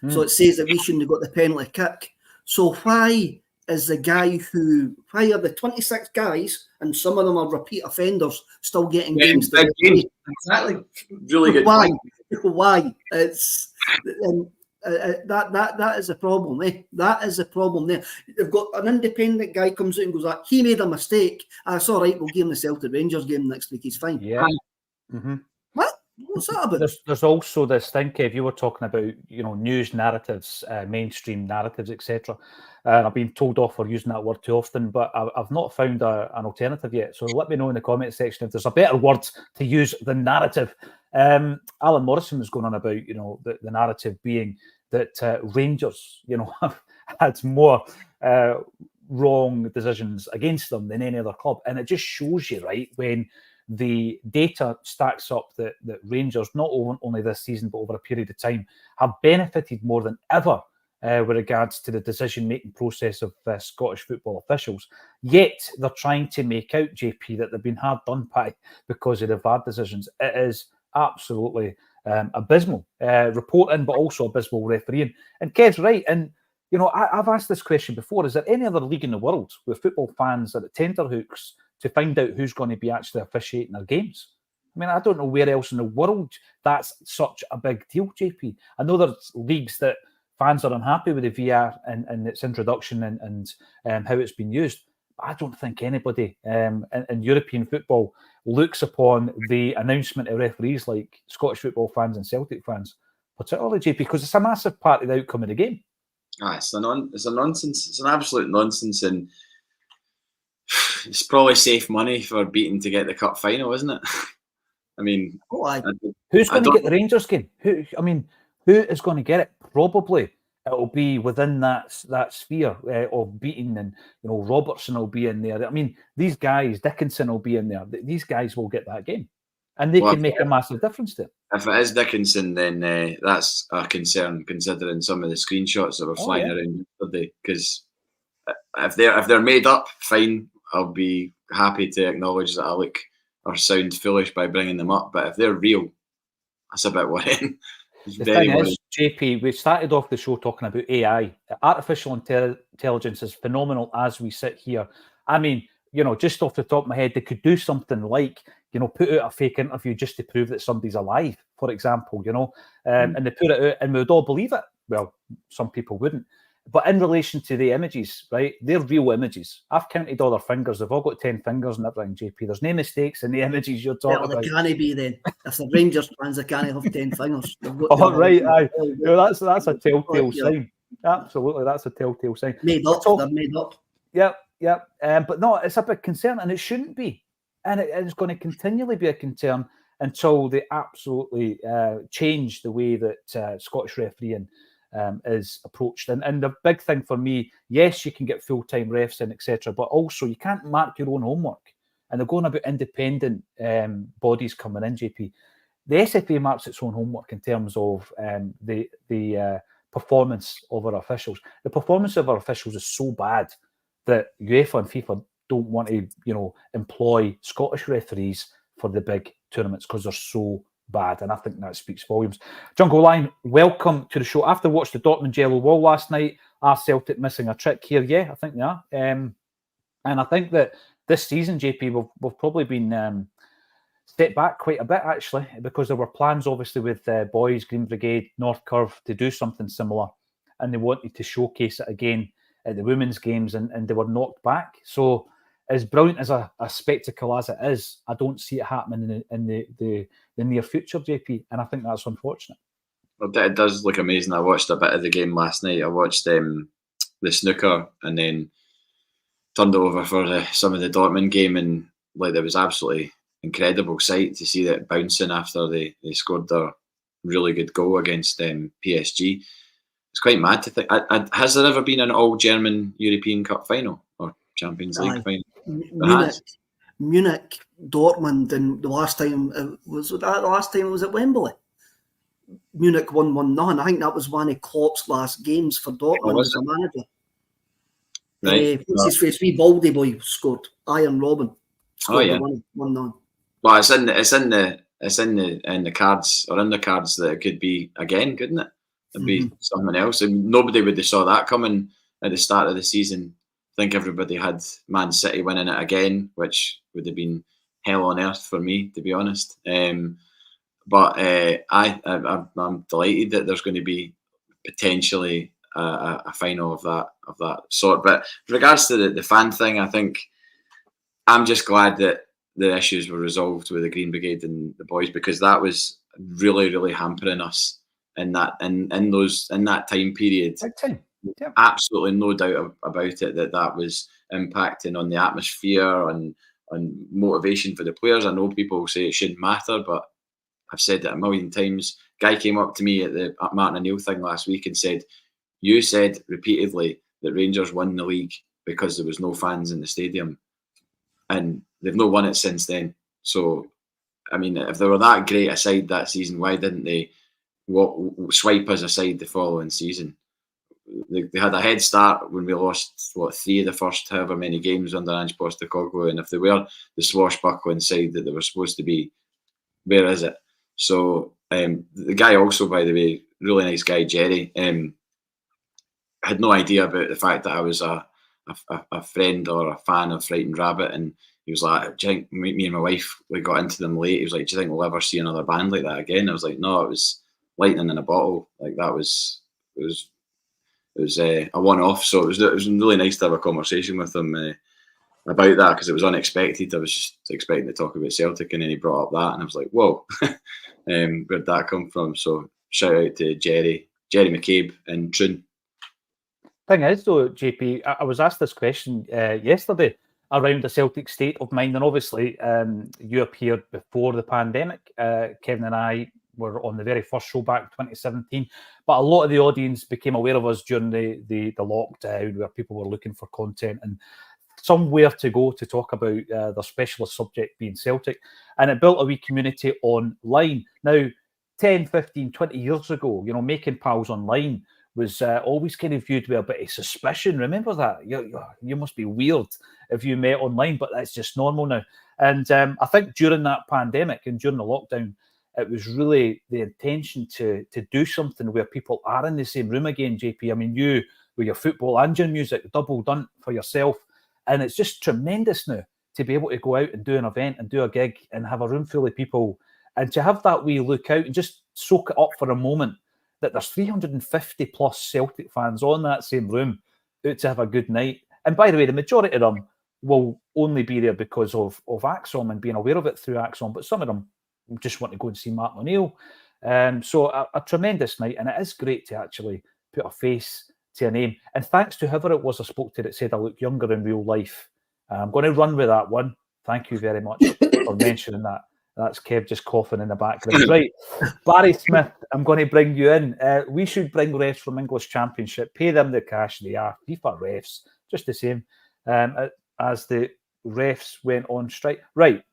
So it says that we shouldn't have got the penalty kick. So why are the 26 guys, and some of them are repeat offenders, still getting games? Exactly. Really good. Why? Why? It's that is a problem. That is a problem there. They've got an independent guy comes out and goes like, he made a mistake. It's all right. We'll give him the Celtic Rangers game next week. He's fine. Yeah. What? What's that about? There's also this thing, Kev, you were talking about, news narratives, mainstream narratives, etc. And I've been told off for using that word too often, but I've not found an alternative yet. So let me know in the comment section if there's a better word to use than narrative. Alan Morrison was going on about, the narrative being that Rangers, have had more wrong decisions against them than any other club. And it just shows you, right, when the data stacks up that Rangers, not only this season, but over a period of time, have benefited more than ever with regards to the decision-making process of Scottish football officials. Yet they're trying to make out, JP, that they've been hard done by because of the VAR decisions. It is absolutely abysmal reporting, but also abysmal refereeing. And Kev's right. And, I've asked this question before. Is there any other league in the world where football fans are at tenterhooks to find out who's going to be actually officiating their games? I mean, I don't know where else in the world that's such a big deal, JP. I know there's leagues that fans are unhappy with the VR and its introduction and how it's been used. But I don't think anybody in European football looks upon the announcement of referees like Scottish football fans and Celtic fans, particularly, JP, because it's a massive part of the outcome of the game. It's a nonsense. It's an absolute nonsense, and it's probably safe money for beating to get the cup final, isn't it? I mean, who's going to get the Rangers game? Who is going to get it? Probably it'll be within that sphere of beating, and Robertson will be in there. I mean, these guys, Dickinson will be in there. These guys will get that game, and they can make a massive difference to it. If it is Dickinson, then that's a concern, considering some of the screenshots that were flying around yesterday. Because if they're made up, fine. I'll be happy to acknowledge that I look or sound foolish by bringing them up. But if they're real, that's a bit worrying. The thing is, JP, we started off the show talking about AI. Artificial intelligence is phenomenal as we sit here. I mean, just off the top of my head, they could do something like, put out a fake interview just to prove that somebody's alive, for example, and they put it out and we would all believe it. Well, some people wouldn't. But in relation to the images, right, they're real images. I've counted all their fingers. They've all got 10 fingers and everything, JP. There's no mistakes in the images you're talking about. They can't be then. If the Rangers fans, they can't have 10 fingers. Right, aye. That's a telltale sign. Absolutely, that's a telltale sign. Made up, they're made up. Yep. But no, it's a big concern, and it shouldn't be. And it's going to continually be a concern until they absolutely change the way that Scottish refereeing is approached. And the big thing for me, yes, you can get full-time refs in, etc., but also you can't mark your own homework. And they're going about independent bodies coming in, JP. The SFA marks its own homework in terms of the performance of our officials. The performance of our officials is so bad that UEFA and FIFA don't want to, employ Scottish referees for the big tournaments because they're so bad, and I think that speaks volumes. Jungle Lion, welcome to the show. After watching the Dortmund yellow wall last night, are Celtic missing a trick here? Yeah, I think they are. And I think that this season, JP, we've probably been set back quite a bit, actually, because there were plans, obviously, with Boys, Green Brigade, North Curve to do something similar, and they wanted to showcase it again at the women's games, and they were knocked back. So as brilliant as a spectacle as it is, I don't see it happening in the near future, JP, and I think that's unfortunate. Well, it does look amazing. I watched a bit of the game last night. I watched the snooker and then turned it over for some of the Dortmund game, and there was absolutely incredible sight to see that bouncing after they scored their really good goal against PSG. It's quite mad to think. Has there ever been an all-German European Cup final or Champions League final? Munich, Dortmund, and the last time was at Wembley. Munich won 1-0. I think that was one of Klopp's last games for Dortmund as a manager. Right. What's his face? Wee Baldy boy scored. Iron Robin scored 1-0. Well, it's in the it's in the cards or in the cards that it could be again, couldn't it? It'd be something else, and nobody would have saw that coming at the start of the season. I think everybody had Man City winning it again, which would have been hell on earth for me, to be honest. But I'm delighted that there's going to be potentially a final of that sort. But in regards to the fan thing, I think I'm just glad that the issues were resolved with the Green Brigade and the boys, because that was really, really hampering us in that time period. Yep. Absolutely no doubt about it that was impacting on the atmosphere and motivation for the players. I know people say it shouldn't matter, but I've said it a million times. Guy came up to me at the Martin O'Neill thing last week and said, "You said repeatedly that Rangers won the league because there was no fans in the stadium, and they've not won it since then." So, I mean, if they were that great a side that season, why didn't they swipe us aside the following season? They had a head start when we lost 3 of the first however many games under Ange Postecoglou, and if they were the swashbuckling side that they were supposed to be, where is it? So the guy also, by the way, really nice guy, Jerry, had no idea about the fact that I was a friend or a fan of Frightened Rabbit, and he was like, "Do you think me and my wife, we got into them late?" He was like, "Do you think we'll ever see another band like that again?" I was like, "No, it was lightning in a bottle. Like it was a one-off." So it was really nice to have a conversation with him about that, because it was unexpected. I was just expecting to talk about Celtic, and then he brought up that, and I was like, "Whoa, where'd that come from?" So shout out to Jerry McCabe in Troon. Thing is, though, JP, I was asked this question yesterday around the Celtic State of Mind, and obviously you appeared before the pandemic. Kevin and I were on the very first show back in 2017, but a lot of the audience became aware of us during the lockdown, where people were looking for content and somewhere to go to talk about their specialist subject being Celtic, and it built a wee community online. Now, 10, 15, 20 years ago, making pals online was always kind of viewed with a bit of suspicion. Remember that? You must be weird if you met online, but that's just normal now. And I think during that pandemic and during the lockdown, it was really the intention to do something where people are in the same room again, JP. I mean, you, with your football and your music, double done for yourself. And it's just tremendous now to be able to go out and do an event and do a gig and have a room full of people, and to have that wee look out and just soak it up for a moment that there's 350 plus Celtic fans on that same room out to have a good night. And by the way, the majority of them will only be there because of Acsom and being aware of it through Acsom, but some of them just want to go and see Martin O'Neill. So a tremendous night, and it is great to actually put a face to a name. And thanks to whoever it was I spoke to that said I look younger in real life. I'm going to run with that one. Thank you very much for mentioning that. That's Kev just coughing in the background. Right, Barry Smith, I'm going to bring you in. We should bring refs from English Championship, pay them the cash they are. FIFA refs, just the same as the refs went on strike. Right,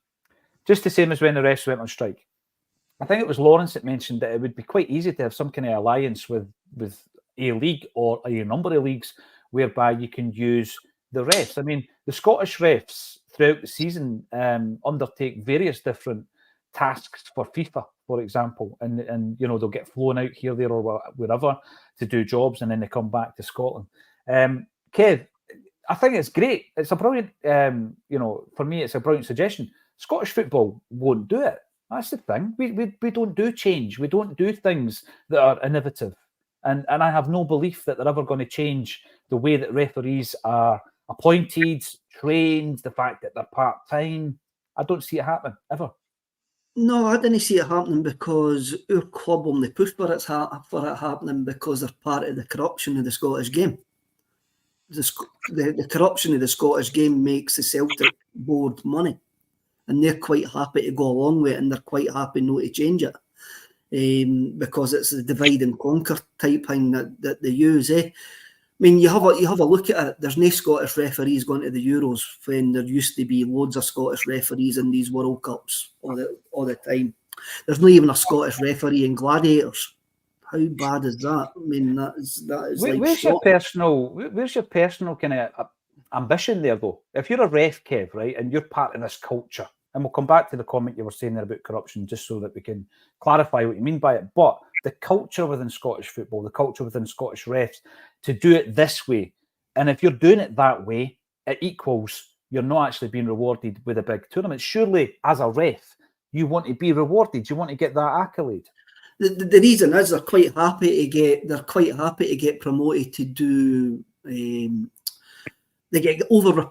just the same as when the refs went on strike. I think it was Lawrence that mentioned that it would be quite easy to have some kind of alliance with a league or a number of leagues whereby you can use the refs. I mean, the Scottish refs throughout the season undertake various different tasks for FIFA, for example, and they'll get flown out here, there, or wherever to do jobs, and then they come back to Scotland. Kev, I think it's great. It's a brilliant, for me, it's a brilliant suggestion. Scottish football won't do it. That's the thing. We don't do change. We don't do things that are innovative. And I have no belief that they're ever going to change the way that referees are appointed, trained, the fact that they're part-time. I don't see it happening, ever. No, I didn't see it happening because our club only pushed for it happening because they're part of the corruption of the Scottish game. The corruption of the Scottish game makes the Celtic board money, and they're quite happy to go along with it, and they're quite happy not to change it because it's a divide and conquer type thing that they use. I mean, you have a look at it. There's no Scottish referees going to the Euros when there used to be loads of Scottish referees in these World Cups all the time. There's not even a Scottish referee in Gladiators. How bad is that? I mean, that is where's your personal kind of ambition there, though? If you're a ref, Kev, right, and you're part of this culture, and we'll come back to the comment you were saying there about corruption, just so that we can clarify what you mean by it. But the culture within Scottish football, the culture within Scottish refs, to do it this way, and if you're doing it that way, it equals you're not actually being rewarded with a big tournament. Surely, as a ref, you want to be rewarded. You want to get that accolade. The reason is they're quite happy to get promoted to do. They get over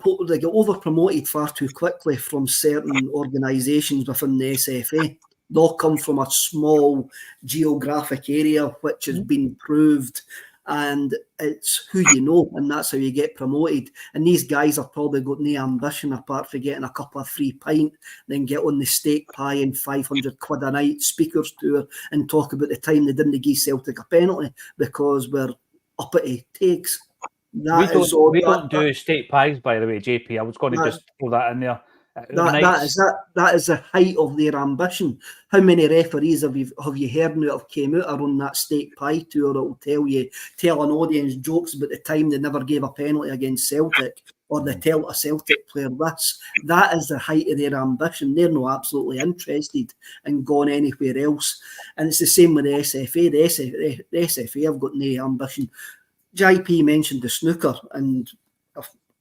promoted far too quickly from certain organisations within the SFA. They all come from a small geographic area which has been proved, and it's who you know, and that's how you get promoted. And these guys have probably got no ambition apart from getting a couple of free pint, then get on the steak pie and 500 quid a night speakers tour and talk about the time they didn't give Celtic a penalty because we're uppity takes. We don't do steak pies, by the way, JP. I was going to just throw that in there. That is the height of their ambition. How many referees have you heard now have came out on that steak pie tour that will tell an audience jokes about the time they never gave a penalty against Celtic, or they tell a Celtic player this? That is the height of their ambition. They're not absolutely interested in going anywhere else. And it's the same with the SFA. The SFA have got no ambition. JP mentioned the snooker, and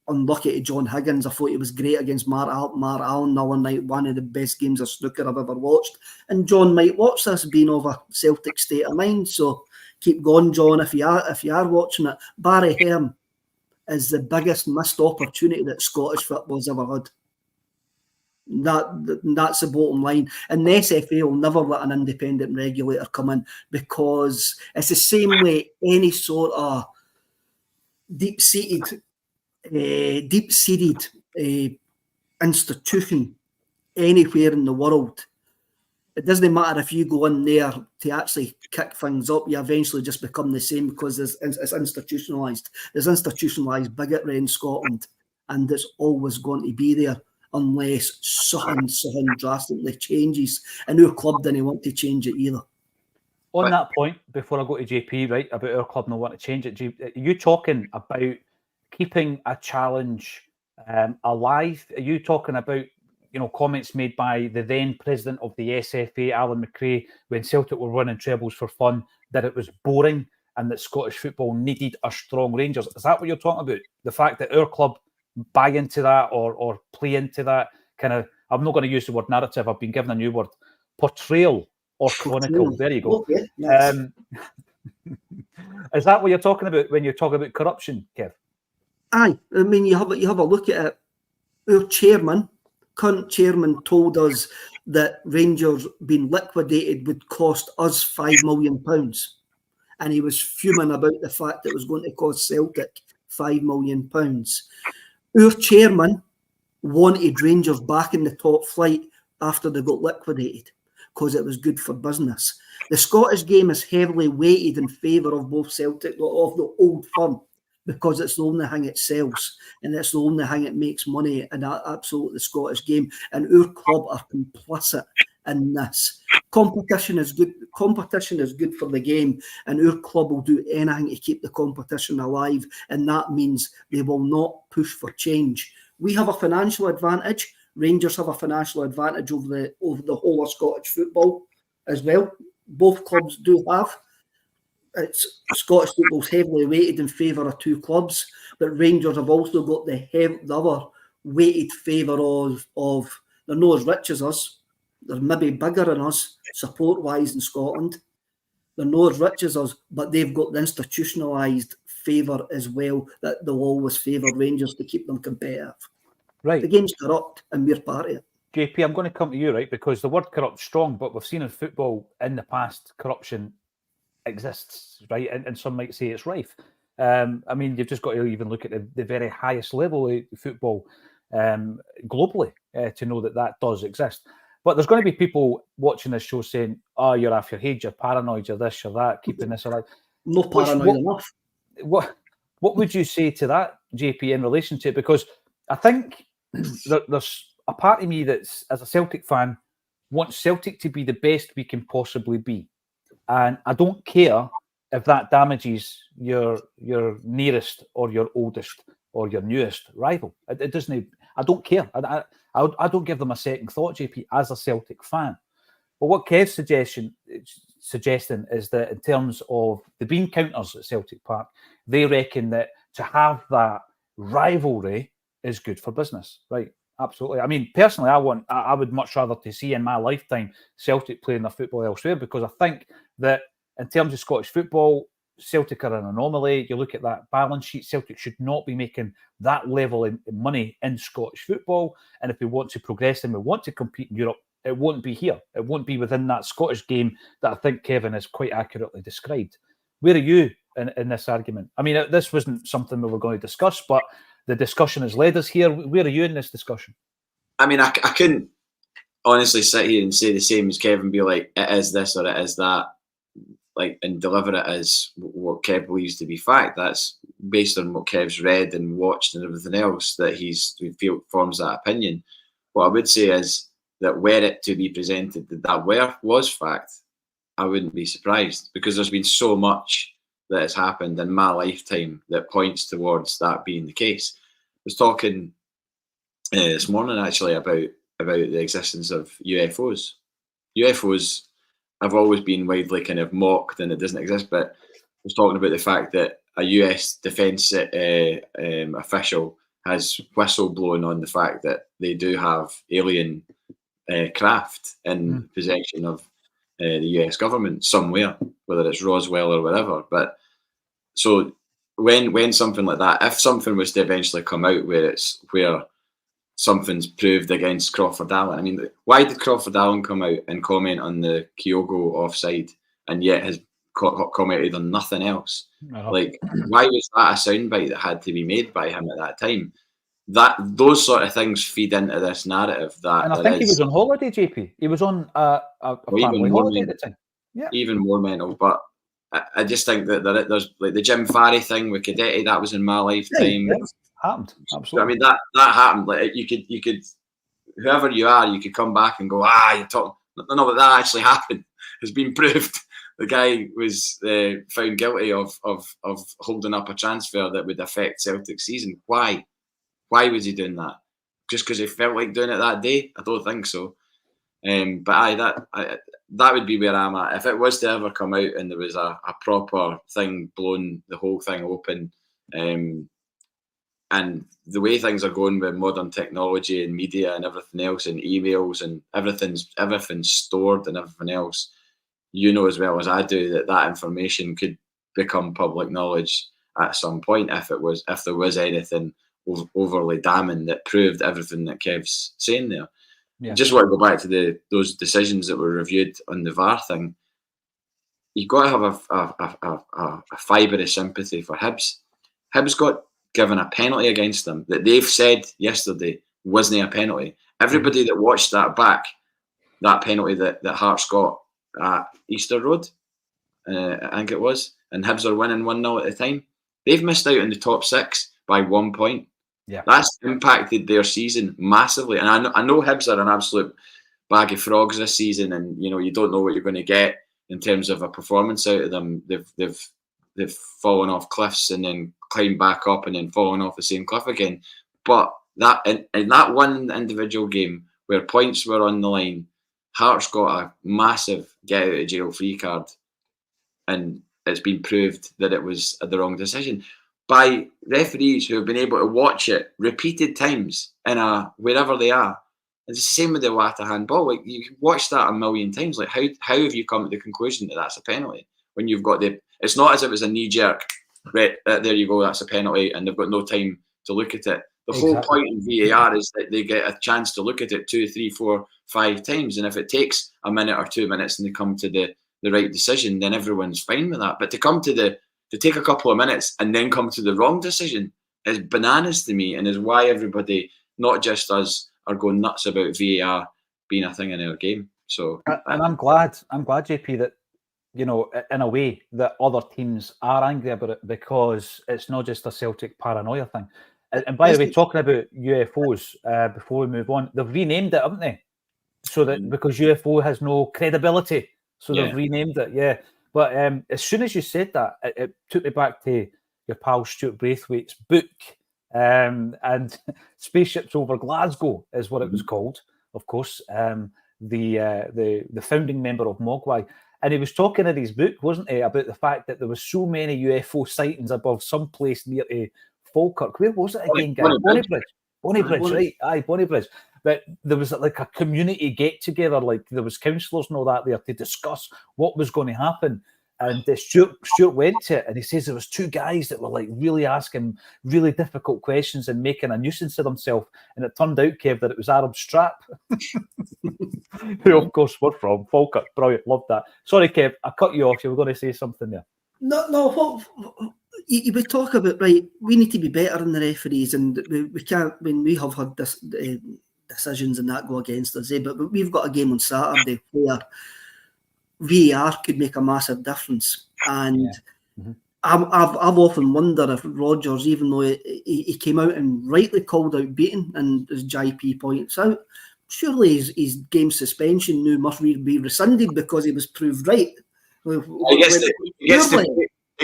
unlucky to John Higgins. I thought he was great against Mark Allen the other night, one of the best games of snooker I've ever watched. And John might watch this being over Celtic State of Mind, so keep going, John, if you are watching it. Barry Hearn is the biggest missed opportunity that Scottish football's ever had. That's the bottom line. And the SFA will never let an independent regulator come in, because it's the same way any sort of deep-seated institution anywhere in the world. It doesn't matter if you go in there to actually kick things up, you eventually just become the same, because it's institutionalised. There's institutionalised bigotry in Scotland, and it's always going to be there unless something drastically changes. And our club didn't want to change it either. On that point, before I go to JP, right, about our club not wanting to change it, are you talking about keeping a challenge alive? Are you talking about, comments made by the then president of the SFA, Alan McRae, when Celtic were running trebles for fun, that it was boring and that Scottish football needed a strong Rangers? Is that what you're talking about? The fact that our club buy into that or play into that kind of, I'm not going to use the word narrative, I've been given a new word, portrayal or chronicle. There you go. Okay, nice. Is that what you're talking about when you talk about corruption, Kev? Aye, I mean, you have a look at it. Our current chairman told us that Rangers being liquidated would cost us £5 million, and he was fuming about the fact that it was going to cost Celtic £5 million. Our chairman wanted Rangers back in the top flight after they got liquidated, because it was good for business. The Scottish game is heavily weighted in favour of both Celtic, of the old firm, because it's the only thing it sells, and it's the only thing it makes money in absolutely the Scottish game. And our club are complicit in this. Competition is good. Competition is good for the game, and our club will do anything to keep the competition alive. And that means they will not push for change. We have a financial advantage. Rangers have a financial advantage over the whole of Scottish football as well. Both clubs do have. Scottish football's heavily weighted in favour of two clubs, but Rangers have also got the other weighted favour of they're not as rich as us. They're maybe bigger than us support-wise in Scotland. They're not as rich as us, but they've got the institutionalised favour as well, that they'll always favour Rangers to keep them competitive. Right. The game's corrupt, and we're part of it. JP, I'm going to come to you, right? Because the word corrupt's strong, but we've seen in football in the past corruption exists, right? And some might say it's rife. I mean, you've just got to even look at the very highest level of football globally to know that does exist. But there's going to be people watching this show saying, "Oh, you're off your head, you're paranoid, you're this, you're that, keeping this alive." Not paranoid enough. What would you say to that, JP, in relation to it? Because I think there's a part of me that's, as a Celtic fan, wants Celtic to be the best we can possibly be. And I don't care if that damages your nearest or your oldest or your newest rival. It doesn't. I don't care. I don't give them a second thought, JP, as a Celtic fan. But what Kev's suggesting is that in terms of the bean counters at Celtic Park, they reckon that to have that rivalry is good for business, right? Absolutely. I mean, personally, I would much rather to see in my lifetime Celtic playing their football elsewhere, because I think that in terms of Scottish football, Celtic are an anomaly. You look at that balance sheet, Celtic should not be making that level of money in Scottish football. And if we want to progress and we want to compete in Europe, it won't be here. It won't be within that Scottish game that I think Kevin has quite accurately described. Where are you in this argument? I mean, this wasn't something we were going to discuss, but the discussion has led us here. Where are you in this discussion? I mean, I couldn't honestly sit here and say the same as Kevin, be like, it is this or it is that, like, and deliver it as what Kev believes to be fact. That's based on what Kev's read and watched and everything else that he forms that opinion. What I would say is that were it to be presented that was fact, I wouldn't be surprised, because there's been so much that has happened in my lifetime that points towards that being the case. I was talking this morning actually about the existence of UFOs. UFOs have always been widely kind of mocked and it doesn't exist, but I was talking about the fact that a US defence official has whistle-blown on the fact that they do have alien craft in possession of the US government somewhere, whether it's Roswell or whatever. But so when something like that, if something was to eventually come out where something's proved against Crawford Allen, I mean, why did Crawford Allen come out and comment on the Kyogo offside and yet has commented on nothing else? Like, why was that a soundbite that had to be made by him at that time? That those sort of things feed into this narrative. And I think he was on holiday, JP. He was on a family holiday at the time. Yeah, even more mental. But I just think that there's like the Jim Farry thing with Cadetti. That was in my lifetime. Yeah, happened. Absolutely. I mean, that happened. Like, you could, whoever you are, you could come back and go, you're talking. No, but that actually happened. It's been proved. The guy was found guilty of holding up a transfer that would affect Celtic's season. Why? Why was he doing that? Just because he felt like doing it that day? I don't think so. But that would be where I'm at. If it was to ever come out and there was a proper thing blown, the whole thing open, and the way things are going with modern technology and media and everything else and emails and everything's stored and everything else, you know as well as I do that information could become public knowledge at some point if there was anything overly damning that proved everything that Kev's saying there. Yeah. Just want to go back to those decisions that were reviewed on the VAR thing. You've got to have a fibre of sympathy for Hibs. Hibs got given a penalty against them that they've said yesterday wasn't a penalty. Everybody that watched that back, that penalty that Hearts got at Easter Road, I think it was, and Hibs are winning 1-0 at the time. They've missed out in the top 6 by 1 point. Yeah, that's impacted their season massively. And I know Hibs are an absolute bag of frogs this season, and you don't know what you're going to get in terms of a performance out of them. They've fallen off cliffs and then climbed back up and then fallen off the same cliff again. But that in that one individual game where points were on the line, Hearts got a massive get out of jail free card, and it's been proved that it was the wrong decision by referees who have been able to watch it repeated times in wherever they are. It's the same with the Wata handball. Like, you watch that a million times. Like, how have you come to the conclusion that that's a penalty when you've got it's not as if it's a knee jerk. Right, there you go, that's a penalty, and they've got no time to look at it. The whole point in VAR is that they get a chance to look at it 2, 3, 4, 5 times, and if it takes a minute or 2 minutes and they come to the right decision, then everyone's fine with that. But to take a couple of minutes and then come to the wrong decision is bananas to me, and is why everybody, not just us, are going nuts about VAR being a thing in our game. So, and I'm glad, JP, that in a way that other teams are angry about it, because it's not just a Celtic paranoia thing. And by the way, talking about UFOs, before we move on, they've renamed it, haven't they? So that because UFO has no credibility, so they've renamed it. Yeah. But as soon as you said that, it took me back to your pal Stuart Braithwaite's book, And Spaceships Over Glasgow is what it was called, of course. The founding member of Mogwai. And he was talking in his book, wasn't he, about the fact that there was so many UFO sightings above some place near Falkirk. Where was it again, guys? Bonnybridge, right? Aye, Bonnybridge. But there was like a community get-together, like there was councillors and all that there to discuss what was going to happen. And Stuart went to it, and he says there was two guys that were like really asking really difficult questions and making a nuisance of themselves. And it turned out, Kev, that it was Arab Strap, who of course were from Falkirk. Brilliant, loved that. Sorry, Kev, I cut you off. You were going to say something there. No. What you would talk about, right? We need to be better than the referees, and we can't. When we have had this, decisions and that go against us, but we've got a game on Saturday where VAR could make a massive difference, and I've often wondered if Rodgers, even though he came out and rightly called out beating, and as JP points out, surely his game suspension now must be rescinded because he was proved right. He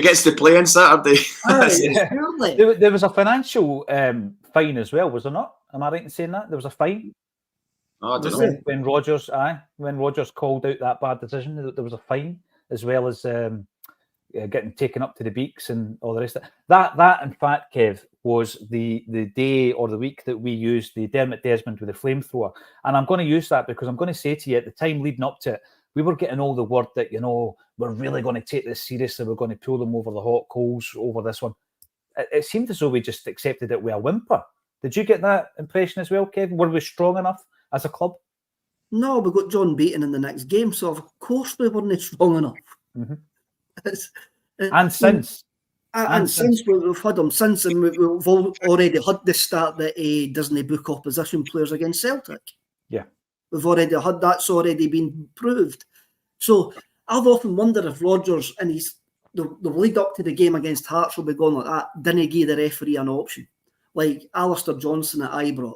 gets to play on Saturday. There was a financial fine as well, was there not? Am I right in saying that? There was a fine? Oh, I don't know. When Rodgers called out that bad decision, there was a fine, as well as getting taken up to the beaks and all the rest of it. That in fact, Kev, was the day or the week that we used the Dermot Desmond with the flamethrower. And I'm going to use that because I'm going to say to you, at the time leading up to it, we were getting all the word that, we're really going to take this seriously. We're going to pull them over the hot coals over this one. It seemed as though we just accepted it with a whimper. Did you get that impression as well, Kevin? Were we strong enough as a club? No, we got John beaten in the next game, so of course we weren't strong enough. And since we've had them since, and we've already had the start that doesn't book opposition players against Celtic. Yeah, we've already had that's already been proved. So I've often wondered if Rodgers and the lead up to the game against Hearts will be going like that. Didn't give the referee an option, like Alistair Johnson at Ibrox.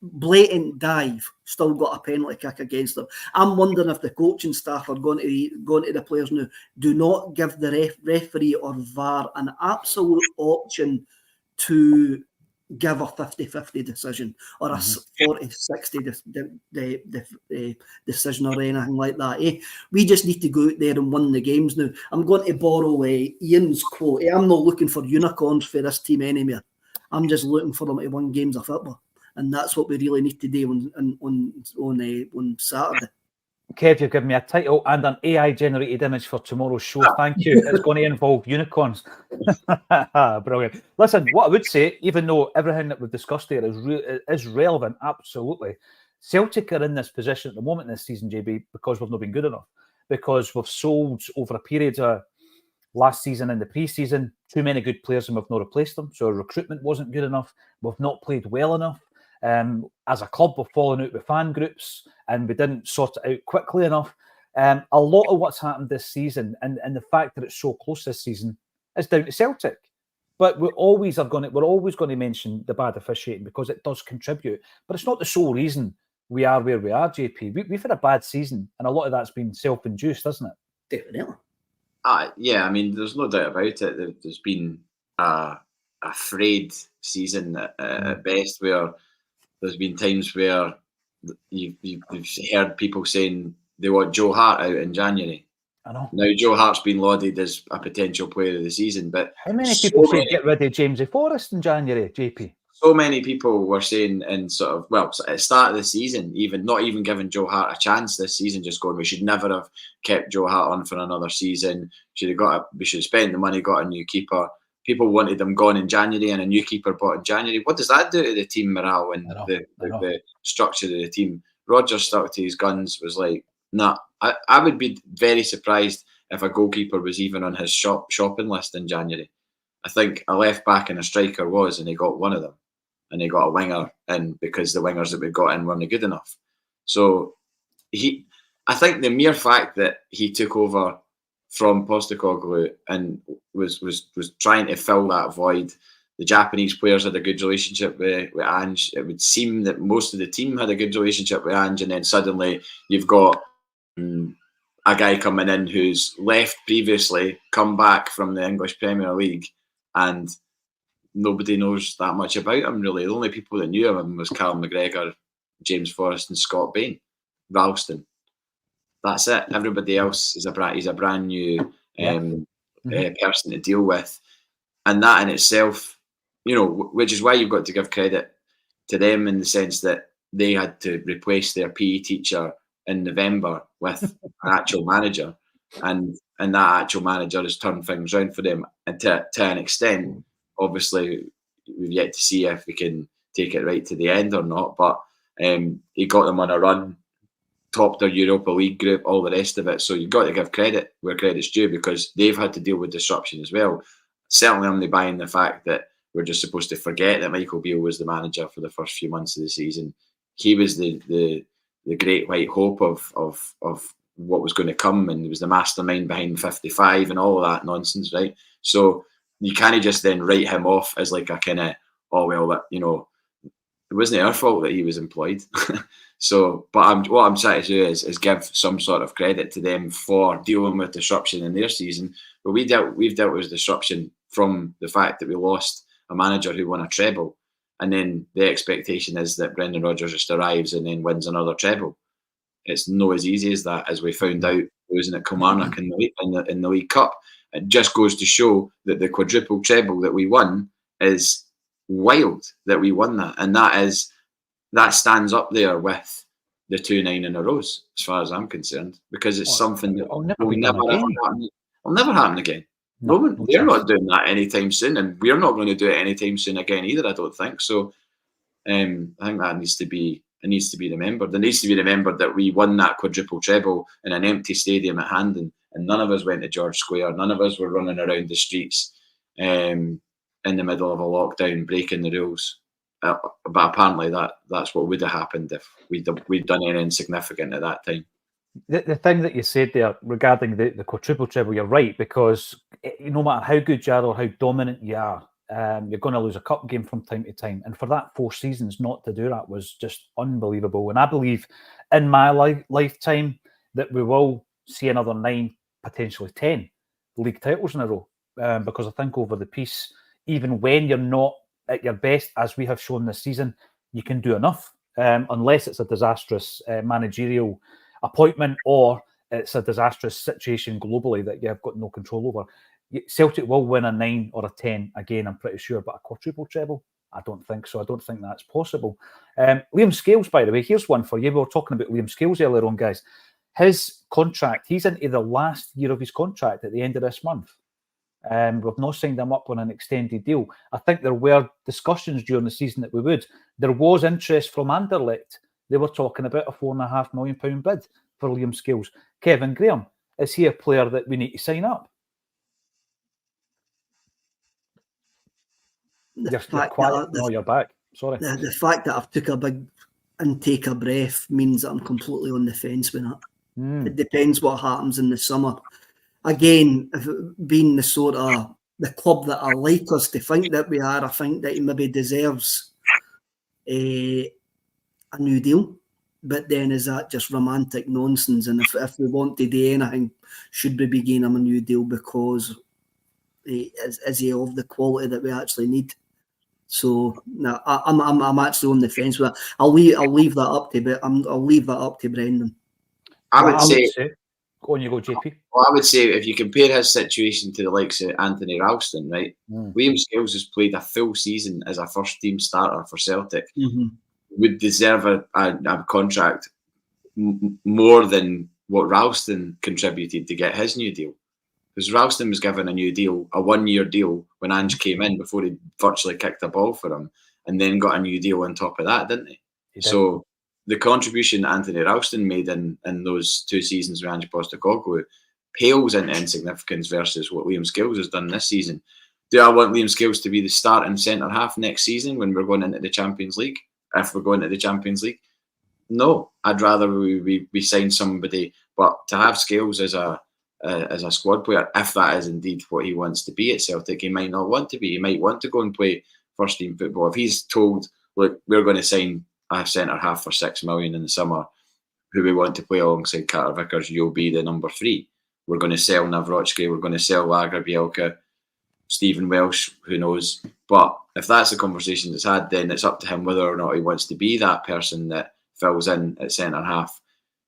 Blatant dive, still got a penalty kick against them. I'm wondering if the coaching staff are going to the players now. Do not give the referee or VAR an absolute option to give a 50-50 decision or a 40-60 decision or anything like that. We just need to go out there and win the games now. I'm going to borrow Ian's quote. I'm not looking for unicorns for this team anymore. I'm just looking for them to win games of football. And that's what we really need to do on Saturday. Kev, you've given me a title and an AI-generated image for tomorrow's show. Thank you. It's going to involve unicorns. Brilliant. Listen, what I would say, even though everything that we've discussed here is relevant, absolutely, Celtic are in this position at the moment this season, JB, because we've not been good enough. Because we've sold over a period of last season and the pre-season too many good players and we've not replaced them. So our recruitment wasn't good enough. We've not played well enough. As a club, we're falling out with fan groups and we didn't sort it out quickly enough. A lot of what's happened this season and the fact that it's so close this season is down to Celtic. But we're always going to mention the bad officiating because it does contribute. But it's not the sole reason we are where we are, JP. We've had a bad season and a lot of that's been self-induced, hasn't it? Definitely. Yeah, I mean, there's no doubt about it. There's been a frayed season at best, where there's been times where you've heard people saying they want Joe Hart out in January. I know. Now, Joe Hart's been lauded as a potential player of the season, but how many people say get rid of Jamesy Forrest in January, JP? So many people were saying at the start of the season, not even giving Joe Hart a chance this season, just going, we should never have kept Joe Hart on for another season. We should have spent the money, got a new keeper. People wanted him gone in January and a new keeper bought in January. What does that do to the team morale and the structure of the team? Rodgers stuck to his guns, was like, nah. I would be very surprised if a goalkeeper was even on his shopping list in January. I think a left back and a striker was, and he got one of them. And he got a winger in because the wingers that we got in weren't good enough. So I think the mere fact that he took over from Postecoglou and was trying to fill that void. The Japanese players had a good relationship with Ange. It would seem that most of the team had a good relationship with Ange, and then suddenly you've got a guy coming in who's left previously, come back from the English Premier League, and nobody knows that much about him, really. The only people that knew him was Carl McGregor, James Forrest and Scott Bain, Ralston. That's it. Everybody else is he's a brand new person to deal with. And that in itself, which is why you've got to give credit to them in the sense that they had to replace their PE teacher in November with an actual manager. And that actual manager has turned things around for them. And to an extent, obviously, we've yet to see if we can take it right to the end or not. But he got them on a run, topped their Europa League group, all the rest of it. So you've got to give credit where credit's due, because they've had to deal with disruption as well. Certainly, I'm not buying the fact that we're just supposed to forget that Michael Beale was the manager for the first few months of the season. He was the great white hope of what was going to come, and he was the mastermind behind 55 and all of that nonsense, right? So you can't just then write him off as like a kind of, it wasn't our fault that he was employed. So, but what I'm trying to do is give some sort of credit to them for dealing with disruption in their season. But we've dealt with disruption from the fact that we lost a manager who won a treble, and then the expectation is that Brendan Rodgers just arrives and then wins another treble. It's no as easy as that, as we found out losing at Kilmarnock in the League Cup. It just goes to show that the quadruple treble that we won is wild, that we won that, and that stands up there with the 2 9 in a row, as far as I'm concerned, because it's something that will never happen again. We're not doing that anytime soon, and we're not going to do it anytime soon again either, I don't think. So I think that needs to be remembered. It needs to be remembered that we won that quadruple treble in an empty stadium at Handon, and none of us went to George Square. None of us were running around the streets in the middle of a lockdown, breaking the rules. But apparently that's what would have happened if we'd done anything significant at that time. The thing that you said there regarding the quadruple treble, you're right, because no matter how good you are or how dominant you are, you're going to lose a cup game from time to time. And for that 4 seasons not to do that was just unbelievable. And I believe in my lifetime that we will see another 9, potentially 10 league titles in a row. Because I think over the piece, even when you're not at your best, as we have shown this season, you can do enough, unless it's a disastrous managerial appointment or it's a disastrous situation globally that you've got no control over. Celtic will win a 9 or a 10 again, I'm pretty sure, but a quadruple treble, I don't think so. I don't think that's possible. Liam Scales, by the way, here's one for you. We were talking about Liam Scales earlier on, guys. His contract, he's into the last year of his contract at the end of this month. We've not signed him up on an extended deal. I think there were discussions during the season that we would. There was interest from Anderlecht. They were talking about a £4.5 million bid for Liam Scales. Kevin Graham, is he a player that we need to sign up? You're quiet. No, you're back. Sorry. The fact that I've took a big intake of breath means that I'm completely on the fence with that. It depends what happens in the summer. Again, being the sort of the club that I like us to think that we are, I think that he maybe deserves a new deal. But then is that just romantic nonsense? And if we want to do anything, should we be giving him a new deal because is he of the quality that we actually need? So no, I'm actually on the fence with that. I'll leave that up to Brendan. I would say. Go on, you go, JP. Well, I would say if you compare his situation to the likes of Anthony Ralston, right? Liam Scales has played a full season as a first-team starter for Celtic. Would deserve a contract more than what Ralston contributed to get his new deal. Because Ralston was given a new deal, a 1-year deal, when Ange came in before he virtually kicked a ball for him, and then got a new deal on top of that, didn't he? So the contribution Anthony Ralston made in those 2 seasons with Ange Postecoglou pales into insignificance versus what Liam Scales has done this season. Do I want Liam Scales to be the starting centre-half next season when we're going into the Champions League? If we're going to the Champions League? No. I'd rather we sign somebody. But to have Scales as a squad player, if that is indeed what he wants to be at Celtic, he might not want to be. He might want to go and play first-team football. If he's told, look, we're going to sign a centre-half for $6 million in the summer, who we want to play alongside Carter Vickers, you'll be the number 3. We're going to sell Nawrocki, we're going to sell Lagra Bielka, Stephen Welsh, who knows. But if that's the conversation that's had, then it's up to him whether or not he wants to be that person that fills in at centre half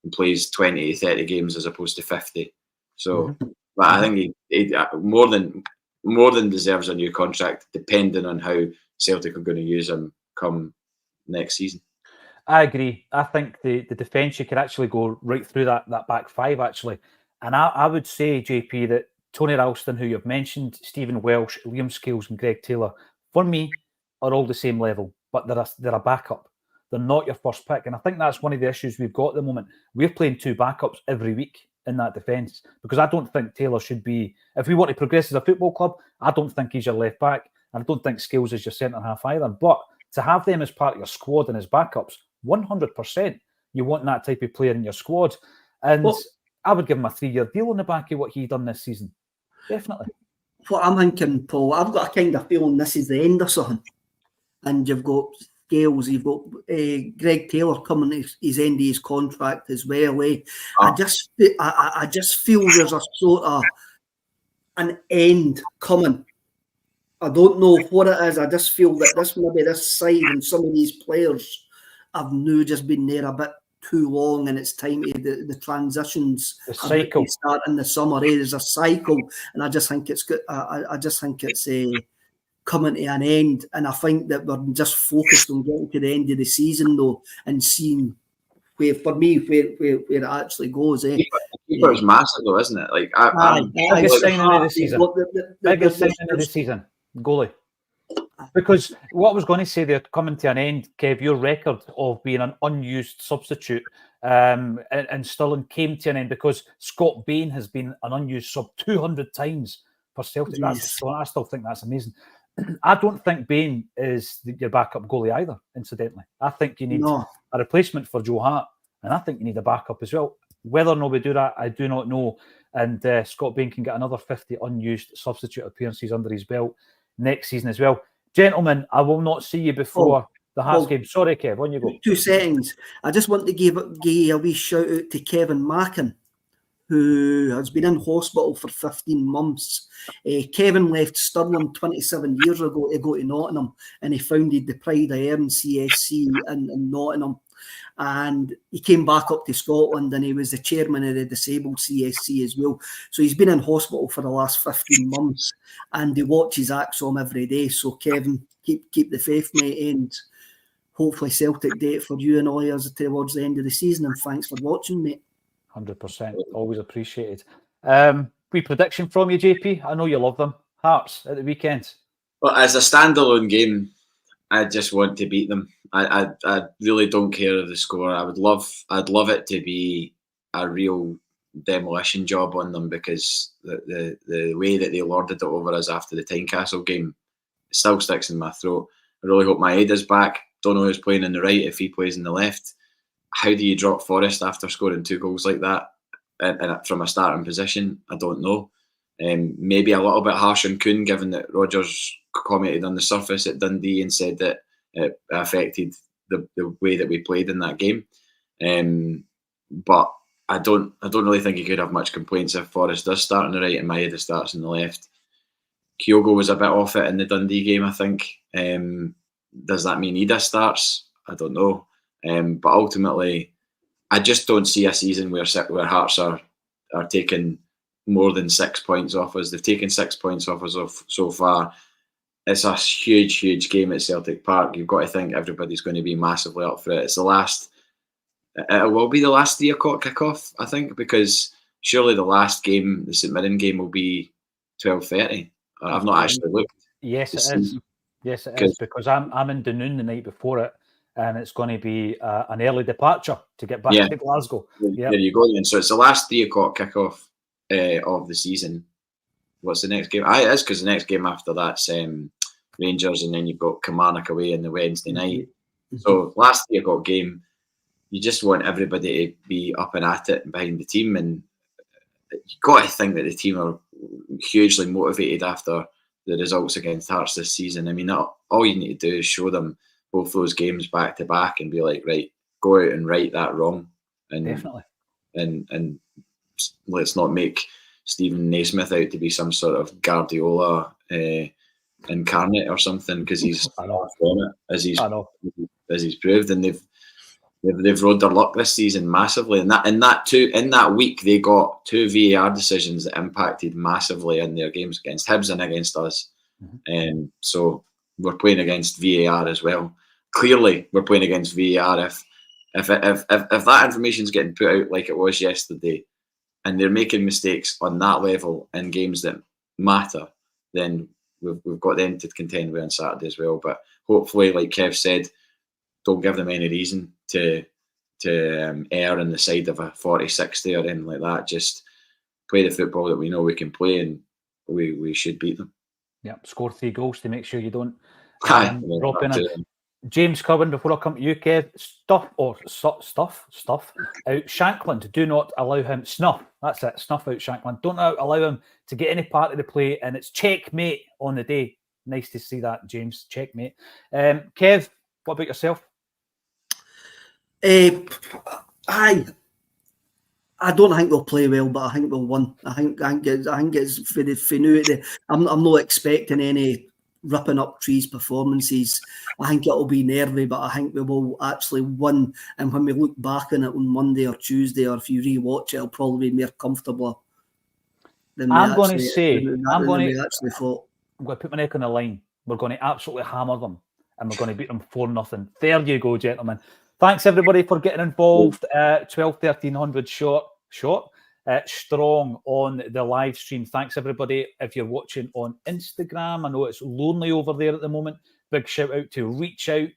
and plays 20 to 30 games as opposed to 50. So, but I think he more than deserves a new contract, depending on how Celtic are going to use him come next season. I agree. I think the defence, you could actually go right through that back five, actually. And I would say, JP, that Tony Ralston, who you've mentioned, Stephen Welsh, Liam Scales and Greg Taylor, for me, are all the same level, but they're a backup. They're not your first pick. And I think that's one of the issues we've got at the moment. We're playing two backups every week in that defence, because I don't think Taylor should be, if we want to progress as a football club, I don't think he's your left back. And I don't think Scales is your centre half either. But to have them as part of your squad and as backups, 100%, you want that type of player in your squad. And I would give him a 3-year deal on the back of what he done this season. Definitely. What I'm thinking, Paul, I've got a kind of feeling this is the end of something. And you've got Scales, you've got Greg Taylor coming to his end of his contract as well. I just feel there's a sort of an end coming. I don't know what it is. I just feel that this side and some of these players have now just been there a bit too long, and it's time to the transitions. The cycle start in the summer. There's a cycle, and I just think it's good. I just think it's coming to an end, and I think that we're just focused on getting to the end of the season though, and seeing where it actually goes. Keeper is massive though, isn't it? Like biggest signing of the season. Biggest signing of the season. Goalie. Because what I was going to say there, coming to an end, Kev, your record of being an unused substitute and Stirling came to an end because Scott Bain has been an unused sub 200 times for Celtic. I still think that's amazing. I don't think Bain is your backup goalie either, incidentally. I think you need a replacement for Joe Hart, and I think you need a backup as well. Whether or not we do that, I do not know. And Scott Bain can get another 50 unused substitute appearances under his belt next season as well. Gentlemen, I will not see you before the Hearts game. Sorry, Kev, on you go. 2 seconds. I just want to give a wee shout out to Kevin Mackin, who has been in hospital for 15 months. Kevin left Stirling 27 years ago to go to Nottingham, and he founded the Pride of Erin CSC in Nottingham. And he came back up to Scotland, and he was the chairman of the Disabled CSC as well. So he's been in hospital for the last 15 months, and he watches Acsom every day. So Kevin, keep the faith, mate, and hopefully Celtic date for you and all yours towards the end of the season. And thanks for watching, mate. 100%, always appreciated. Prediction from you, JP. I know you love them. Hearts at the weekend. Well, as a standalone game, I just want to beat them. I really don't care of the score. I'd love it to be a real demolition job on them, because the way that they lorded it over us after the Tynecastle game still sticks in my throat. I really hope Maeda's back. Don't know who's playing on the right if he plays in the left. How do you drop Forrest after scoring 2 goals like that and from a starting position? I don't know. Maybe a little bit harsh on Kuhn, given that Rodgers commented on the surface at Dundee and said that it affected the way that we played in that game. But I don't really think he could have much complaints if Forrest does start on the right and Maeda starts on the left. Kyogo was a bit off it in the Dundee game, I think. Does that mean Ida starts? I don't know. But ultimately, I just don't see a season where Hearts are taking more than 6 points off us. They've taken 6 points off us so far. It's a huge, huge game at Celtic Park. You've got to think everybody's going to be massively up for it. It will be the last 3 o'clock kickoff, I think, because surely the last game, the St Mirren game, will be 12:30. I've not actually looked. Yes, it is. Yes, it is, because I'm in Dunoon the night before it, and it's going to be an early departure to get back to Glasgow. There you go then. So it's the last 3 o'clock kickoff of the season. What's the next game? It is, because the next game after that's Rangers, and then you've got Kilmarnock away on the Wednesday night. So last 3 o'clock game, you just want everybody to be up and at it behind the team, and you've got to think that the team are hugely motivated after the results against Hearts this season. I mean, all you need to do is show them both those games back to back and be like, right, go out and right that wrong. And definitely. And let's not make Stephen Naismith out to be some sort of Guardiola incarnate or something, because he's I know. from it, as he's proved, and they've rode their luck this season massively. And in that week they got 2 VAR decisions that impacted massively in their games against Hibs and against us. And so we're playing against VAR as well. Clearly, we're playing against VAR. If that information's getting put out like it was yesterday, and they're making mistakes on that level in games that matter, then we've got them to contend with on Saturday as well. But hopefully, like Kev said, don't give them any reason to err on the side of a 40-60 or anything like that. Just play the football that we know we can play, and we should beat them. Yeah, score 3 goals to make sure you don't drop in. James Curran, before I come to you, Kev, stuff out Shankland. Do not allow him snuff. That's it. Snuff out Shankland. Don't allow him to get any part of the play, and it's checkmate on the day. Nice to see that, James. Checkmate. Kev, what about yourself? I don't think we'll play well, but I think we'll win. I think it's for the I'm not expecting any ripping up trees performances. I think it'll be nervy, but I think we will actually win. And when we look back on it on Monday or Tuesday, or if you rewatch it, it'll probably be more comfortable than I'm going to put my neck on the line. We're going to absolutely hammer them, and we're going to beat them 4-0. There you go, gentlemen. Thanks everybody for getting involved. 1300 short, strong on the live stream. Thanks everybody. If you're watching on Instagram, I know it's lonely over there at the moment. Big shout out to Reach Out,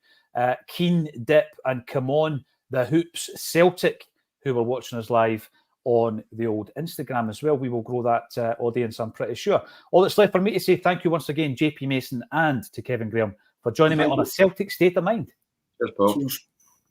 Keen Dip, and Come On the Hoops Celtic, who were watching us live on the old Instagram as well. We will grow that audience, I'm pretty sure. All that's left for me to say thank you once again, JP Mason, and to Kevin Graham for joining me on A Celtic State of Mind. Cheers, Paul. Cheers.